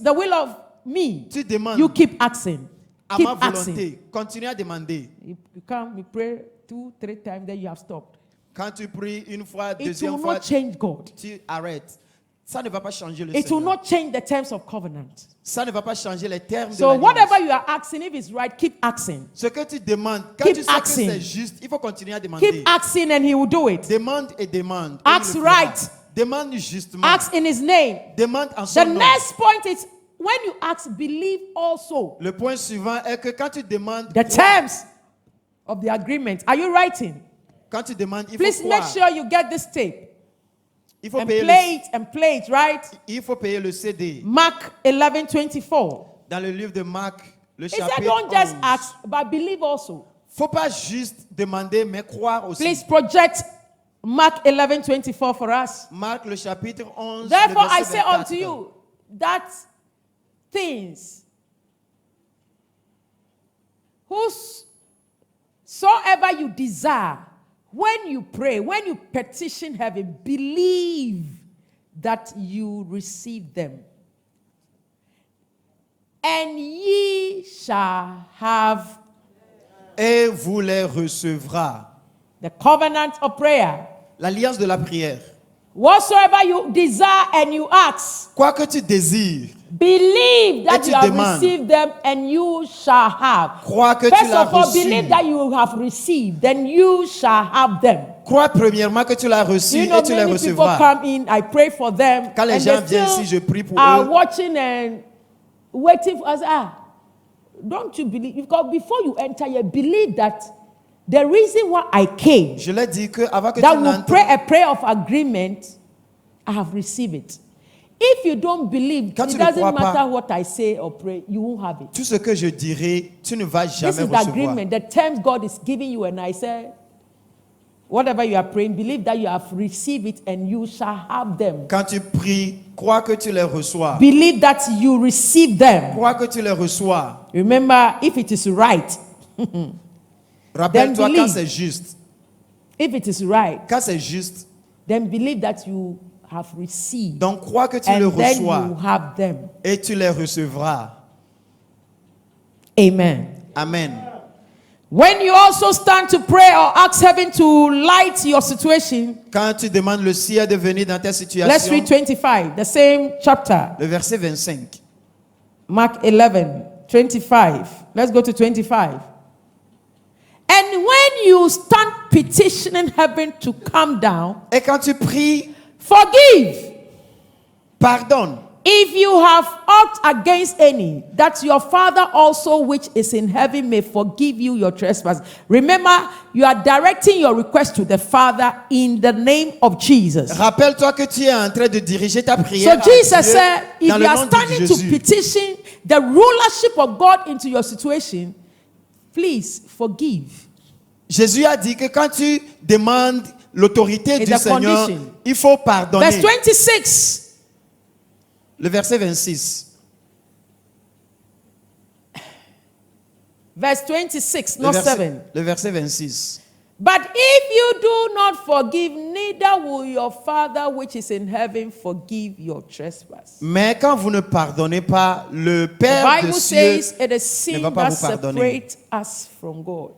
[SPEAKER 1] the will of me.
[SPEAKER 2] tu demandes
[SPEAKER 1] You keep asking.
[SPEAKER 2] à
[SPEAKER 1] Keep
[SPEAKER 2] ma
[SPEAKER 1] asking.
[SPEAKER 2] volonté. Continue à demander.
[SPEAKER 1] You come, you pray 2-3 times, then you have stopped.
[SPEAKER 2] Quand tu pries une fois,
[SPEAKER 1] It
[SPEAKER 2] deuxième
[SPEAKER 1] will
[SPEAKER 2] fois,
[SPEAKER 1] not change God.
[SPEAKER 2] tu arrêtes. Ça ne va pas changer le
[SPEAKER 1] It will
[SPEAKER 2] Seigneur.
[SPEAKER 1] not change the terms of covenant.
[SPEAKER 2] Ça ne va pas changer les termes de
[SPEAKER 1] So
[SPEAKER 2] l'alliance.
[SPEAKER 1] whatever you are asking, if it's right, keep asking.
[SPEAKER 2] Ce que tu demandes, quand
[SPEAKER 1] Keep
[SPEAKER 2] tu sais
[SPEAKER 1] asking.
[SPEAKER 2] que c'est juste, il faut continuer à demander.
[SPEAKER 1] Keep asking and he will do it.
[SPEAKER 2] Demande et demande. et
[SPEAKER 1] Ask
[SPEAKER 2] il le fera.
[SPEAKER 1] right.
[SPEAKER 2] Demande justement.
[SPEAKER 1] Ask in his name.
[SPEAKER 2] Demande en
[SPEAKER 1] The
[SPEAKER 2] son nom.
[SPEAKER 1] next point is when you ask, believe also
[SPEAKER 2] Le point suivant est que quand tu demandes,
[SPEAKER 1] the
[SPEAKER 2] crois.
[SPEAKER 1] terms of the agreement. Are you writing?
[SPEAKER 2] Quand tu demandes, il
[SPEAKER 1] Please
[SPEAKER 2] faut
[SPEAKER 1] make
[SPEAKER 2] croire.
[SPEAKER 1] sure you get this tape
[SPEAKER 2] Il faut
[SPEAKER 1] and
[SPEAKER 2] payer
[SPEAKER 1] play it, right?
[SPEAKER 2] il faut payer le CD.
[SPEAKER 1] Mark 11:24.
[SPEAKER 2] Dans le livre de Marc, le
[SPEAKER 1] He said,
[SPEAKER 2] chapitre
[SPEAKER 1] don't just
[SPEAKER 2] 11.
[SPEAKER 1] ask, but believe also.
[SPEAKER 2] Faut pas juste demander, mais croire aussi.
[SPEAKER 1] Please project Mark 11:24 for us.
[SPEAKER 2] Marc, le chapitre 11,
[SPEAKER 1] Therefore,
[SPEAKER 2] le
[SPEAKER 1] I
[SPEAKER 2] verset
[SPEAKER 1] say
[SPEAKER 2] 24.
[SPEAKER 1] unto you that things whosoever you desire, when you pray, when you petition heaven, believe that you receive them, and ye shall have
[SPEAKER 2] Et vous les recevra.
[SPEAKER 1] the covenant of prayer.
[SPEAKER 2] L'alliance de la prière.
[SPEAKER 1] Whatsoever you desire and you ask,
[SPEAKER 2] Quoi que tu désires,
[SPEAKER 1] believe that
[SPEAKER 2] Et tu
[SPEAKER 1] you have
[SPEAKER 2] demandes.
[SPEAKER 1] received them and you shall have.
[SPEAKER 2] crois que tu
[SPEAKER 1] First
[SPEAKER 2] l'as
[SPEAKER 1] of all,
[SPEAKER 2] reçu.
[SPEAKER 1] believe that you have received, then you shall have them.
[SPEAKER 2] Crois premièrement que tu l'as reçu
[SPEAKER 1] You know,
[SPEAKER 2] et tu les
[SPEAKER 1] many people
[SPEAKER 2] recevras.
[SPEAKER 1] come in, I pray for them,
[SPEAKER 2] Quand les
[SPEAKER 1] and
[SPEAKER 2] gens
[SPEAKER 1] they
[SPEAKER 2] viennent
[SPEAKER 1] still
[SPEAKER 2] ici, je prie pour
[SPEAKER 1] are
[SPEAKER 2] eux.
[SPEAKER 1] watching and waiting for us. Don't you believe? Because before you enter here, believe that the reason why I came,
[SPEAKER 2] Je l'ai dit que avant que
[SPEAKER 1] that
[SPEAKER 2] tu
[SPEAKER 1] will
[SPEAKER 2] n'entres,
[SPEAKER 1] pray a prayer of agreement, I have received it. If you don't believe,
[SPEAKER 2] Quand
[SPEAKER 1] it
[SPEAKER 2] tu ne
[SPEAKER 1] doesn't
[SPEAKER 2] crois
[SPEAKER 1] matter
[SPEAKER 2] pas,
[SPEAKER 1] what I say or pray, you won't have it.
[SPEAKER 2] tout ce que je dirai, tu ne vas
[SPEAKER 1] This
[SPEAKER 2] jamais
[SPEAKER 1] is the
[SPEAKER 2] recevoir.
[SPEAKER 1] agreement, the terms God is giving you, and I said, whatever you are praying, believe that you have received it and you shall have them.
[SPEAKER 2] Quand tu pries, crois que tu les reçois.
[SPEAKER 1] Believe that you receive them.
[SPEAKER 2] Crois que tu les reçois.
[SPEAKER 1] Remember, if it is right,
[SPEAKER 2] Rappelle-toi
[SPEAKER 1] Then
[SPEAKER 2] quand
[SPEAKER 1] believe.
[SPEAKER 2] c'est juste.
[SPEAKER 1] if it is right,
[SPEAKER 2] Quand c'est juste,
[SPEAKER 1] then believe that you have received
[SPEAKER 2] donc crois que tu le
[SPEAKER 1] and then you
[SPEAKER 2] reçois
[SPEAKER 1] have them.
[SPEAKER 2] et tu les recevras.
[SPEAKER 1] Amen.
[SPEAKER 2] Amen.
[SPEAKER 1] When you also stand to pray or ask heaven to light your situation,
[SPEAKER 2] Quand tu demandes le ciel de venir dans ta
[SPEAKER 1] let's
[SPEAKER 2] situation,
[SPEAKER 1] read 25, the same chapter.
[SPEAKER 2] le verset 25.
[SPEAKER 1] Mark 11:25. Let's go to 25. And when you stand petitioning heaven to come down,
[SPEAKER 2] Et quand tu pries,
[SPEAKER 1] forgive
[SPEAKER 2] pardonne.
[SPEAKER 1] if you have aught against any, that your Father also which is in heaven may forgive you your trespass. Remember, you are directing your request to the Father in the name of Jesus.
[SPEAKER 2] Rappelle-toi que tu es en train de diriger ta
[SPEAKER 1] So
[SPEAKER 2] prière à
[SPEAKER 1] Jesus
[SPEAKER 2] Dieu
[SPEAKER 1] said, if
[SPEAKER 2] dans
[SPEAKER 1] you
[SPEAKER 2] le
[SPEAKER 1] are
[SPEAKER 2] nom de
[SPEAKER 1] standing to
[SPEAKER 2] Jésus.
[SPEAKER 1] petition the rulership of God into your situation, please forgive.
[SPEAKER 2] Jésus a dit que quand tu demandes l'autorité
[SPEAKER 1] It's
[SPEAKER 2] du
[SPEAKER 1] a
[SPEAKER 2] Seigneur,
[SPEAKER 1] condition.
[SPEAKER 2] il faut pardonner.
[SPEAKER 1] Verse 26.
[SPEAKER 2] Le verset 26.
[SPEAKER 1] Verse 26,
[SPEAKER 2] Le
[SPEAKER 1] not
[SPEAKER 2] verset,
[SPEAKER 1] 7.
[SPEAKER 2] le verset 26.
[SPEAKER 1] But if you do not forgive, neither will your Father which is in heaven forgive your trespass.
[SPEAKER 2] Mais quand vous ne pardonnez pas, le
[SPEAKER 1] The
[SPEAKER 2] Père de
[SPEAKER 1] Bible
[SPEAKER 2] cieux
[SPEAKER 1] says it is
[SPEAKER 2] ne
[SPEAKER 1] sin
[SPEAKER 2] va pas
[SPEAKER 1] that
[SPEAKER 2] vous pardonner.
[SPEAKER 1] separates us from God.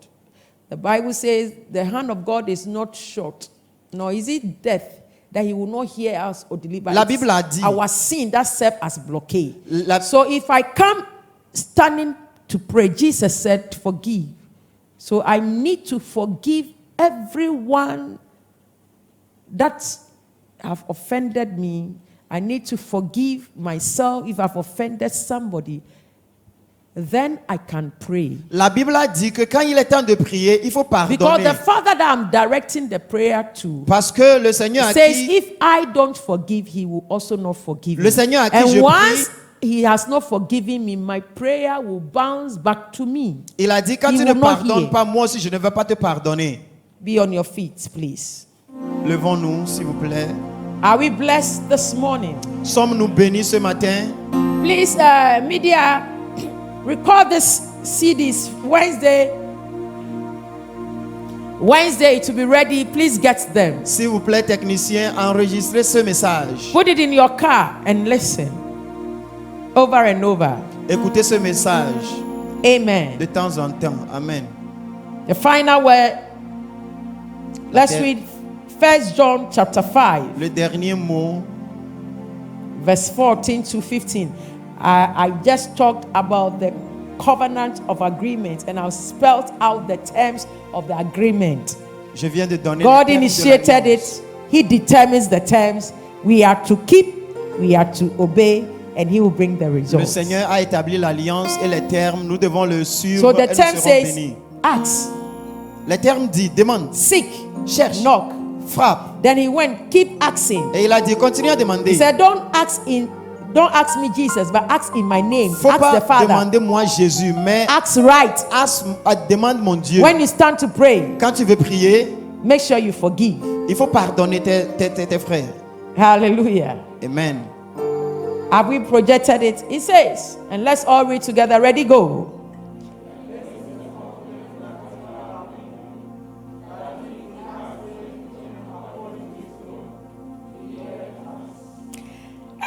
[SPEAKER 1] The Bible says the hand of God is not short, nor is it death that he will not hear us or deliver
[SPEAKER 2] La
[SPEAKER 1] us.
[SPEAKER 2] Bible a dit-
[SPEAKER 1] Our sin that serves as blockade.
[SPEAKER 2] La-
[SPEAKER 1] So if I come standing to pray, Jesus said, forgive. So I need to forgive everyone that have offended me. I need to forgive myself if I've offended somebody. Then I can pray.
[SPEAKER 2] La Bible a dit que quand il est temps de prier, il faut
[SPEAKER 1] Because
[SPEAKER 2] pardonner.
[SPEAKER 1] the Father that I'm directing the prayer to
[SPEAKER 2] Parce que le Seigneur a
[SPEAKER 1] says,
[SPEAKER 2] qui,
[SPEAKER 1] if I don't forgive, he will also not forgive
[SPEAKER 2] Le
[SPEAKER 1] me.
[SPEAKER 2] Seigneur à qui
[SPEAKER 1] And
[SPEAKER 2] je
[SPEAKER 1] once he has not forgiven me, my prayer will bounce back to me.
[SPEAKER 2] Il a dit, quand
[SPEAKER 1] He
[SPEAKER 2] tu ne
[SPEAKER 1] will not
[SPEAKER 2] pardonnes
[SPEAKER 1] hear.
[SPEAKER 2] pas, moi aussi, je ne vais pas te pardonner.
[SPEAKER 1] Be on your feet, please.
[SPEAKER 2] Levons-nous, s'il vous plaît.
[SPEAKER 1] Are we blessed this morning?
[SPEAKER 2] Sommes-nous bénis ce matin?
[SPEAKER 1] Please, media, record this CDs Wednesday to be ready. Please get them.
[SPEAKER 2] S'il vous plaît, technicien, enregistrez ce message.
[SPEAKER 1] Put it in your car and listen over and over.
[SPEAKER 2] Écoutez ce message
[SPEAKER 1] Amen.
[SPEAKER 2] de temps en temps. Amen.
[SPEAKER 1] The final word. Let's
[SPEAKER 2] Okay.
[SPEAKER 1] read 1 John chapter 5,
[SPEAKER 2] Le dernier mot,
[SPEAKER 1] verse 14 to 15. I just talked about the covenant of agreement, and I've spelled out the terms of the agreement.
[SPEAKER 2] je viens de donner.
[SPEAKER 1] God
[SPEAKER 2] le terme de
[SPEAKER 1] initiated
[SPEAKER 2] l'alliance.
[SPEAKER 1] it. He determines the terms. We are to keep, we are to obey, and He will bring the
[SPEAKER 2] Le
[SPEAKER 1] results.
[SPEAKER 2] Seigneur a établi l'alliance et les termes, nous devons le suivre
[SPEAKER 1] So
[SPEAKER 2] et
[SPEAKER 1] the
[SPEAKER 2] nous
[SPEAKER 1] term
[SPEAKER 2] serons
[SPEAKER 1] says,
[SPEAKER 2] bénis.
[SPEAKER 1] ask,
[SPEAKER 2] Les termes dit, demande,
[SPEAKER 1] seek,
[SPEAKER 2] cherche,
[SPEAKER 1] knock.
[SPEAKER 2] frappe.
[SPEAKER 1] Then he went, keep asking.
[SPEAKER 2] Et il a dit, continue à demander.
[SPEAKER 1] He said, don't ask me Jesus, but ask in my name.
[SPEAKER 2] Faut
[SPEAKER 1] Ask
[SPEAKER 2] pas
[SPEAKER 1] the Father.
[SPEAKER 2] demander moi Jésus, mais
[SPEAKER 1] Ask right.
[SPEAKER 2] demande mon Dieu.
[SPEAKER 1] When you stand to pray,
[SPEAKER 2] Quand tu veux prier,
[SPEAKER 1] make sure you forgive.
[SPEAKER 2] il faut pardonner tes frères.
[SPEAKER 1] Hallelujah.
[SPEAKER 2] Amen.
[SPEAKER 1] Have we projected it? It says, and let's all read together. Ready, go.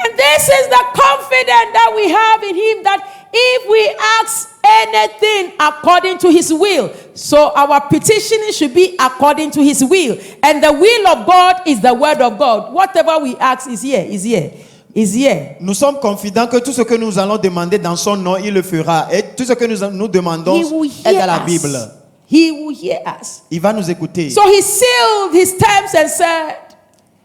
[SPEAKER 1] And this is the confidence that we have in Him, that if we ask anything according to His will, so our petitioning should be according to His will. And the will of God is the word of God. Whatever we ask is here, is here, is here.
[SPEAKER 2] Nous sommes confidents que tout ce que nous allons demander dans son nom, il le fera. Et tout ce que nous demandons
[SPEAKER 1] He will
[SPEAKER 2] est
[SPEAKER 1] hear
[SPEAKER 2] dans la
[SPEAKER 1] us.
[SPEAKER 2] Bible.
[SPEAKER 1] He will hear us.
[SPEAKER 2] Il va nous écouter.
[SPEAKER 1] So He sealed His terms and said,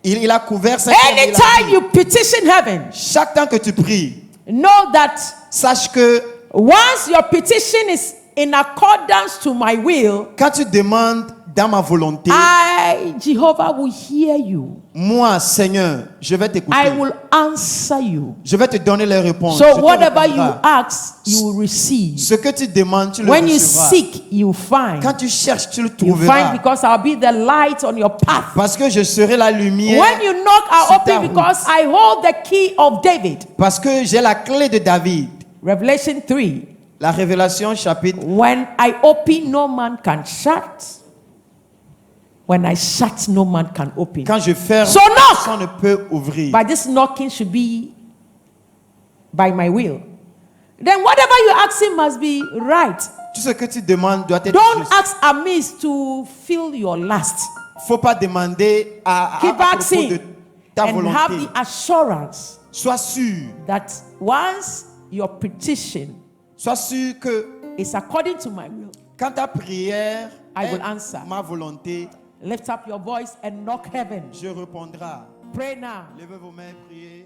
[SPEAKER 2] Il a couvert cette terre, il a
[SPEAKER 1] anytime
[SPEAKER 2] dit,
[SPEAKER 1] you petition heaven,
[SPEAKER 2] chaque temps que tu pries,
[SPEAKER 1] know that
[SPEAKER 2] sache que
[SPEAKER 1] once your petition is in accordance to my will,
[SPEAKER 2] quand tu demandes dans ma volonté,
[SPEAKER 1] I, Jehovah, will hear you.
[SPEAKER 2] moi, Seigneur, je vais t'écouter.
[SPEAKER 1] I will answer you.
[SPEAKER 2] Je vais te donner les réponses. Je
[SPEAKER 1] So
[SPEAKER 2] te
[SPEAKER 1] whatever you
[SPEAKER 2] répondrai.
[SPEAKER 1] ask, you will receive.
[SPEAKER 2] Ce que tu demandes, tu le
[SPEAKER 1] When you
[SPEAKER 2] recevras.
[SPEAKER 1] seek, you find.
[SPEAKER 2] Quand tu cherches, tu le
[SPEAKER 1] You find
[SPEAKER 2] trouveras.
[SPEAKER 1] because I'll be the light on your path.
[SPEAKER 2] Parce que je serai la lumière.
[SPEAKER 1] When you knock,
[SPEAKER 2] sur
[SPEAKER 1] I'll
[SPEAKER 2] ta
[SPEAKER 1] open
[SPEAKER 2] route.
[SPEAKER 1] because I hold the key of David.
[SPEAKER 2] Parce que j'ai la clé de David.
[SPEAKER 1] Revelation 3.
[SPEAKER 2] La Révélation chapitre.
[SPEAKER 1] When I open, no man can shut. When I shut, no man can open.
[SPEAKER 2] Quand je ferme,
[SPEAKER 1] So knock.
[SPEAKER 2] personne ne peut ouvrir.
[SPEAKER 1] But this knocking should be by my will. Then whatever you ask him must be right.
[SPEAKER 2] Tout ce que tu demandes doit être
[SPEAKER 1] Don't
[SPEAKER 2] juste.
[SPEAKER 1] ask amiss to fill your lust.
[SPEAKER 2] Faut pas demander à
[SPEAKER 1] Keep
[SPEAKER 2] propos
[SPEAKER 1] asking
[SPEAKER 2] de ta
[SPEAKER 1] and have
[SPEAKER 2] volonté.
[SPEAKER 1] the assurance
[SPEAKER 2] Sois sûr.
[SPEAKER 1] that once your petition
[SPEAKER 2] Sois sûr que
[SPEAKER 1] is according to my will,
[SPEAKER 2] quand ta prière
[SPEAKER 1] I
[SPEAKER 2] est
[SPEAKER 1] will answer.
[SPEAKER 2] ma volonté,
[SPEAKER 1] lift up your voice and knock heaven.
[SPEAKER 2] je répondrai.
[SPEAKER 1] Pray now.
[SPEAKER 2] Levez vos mains, priez.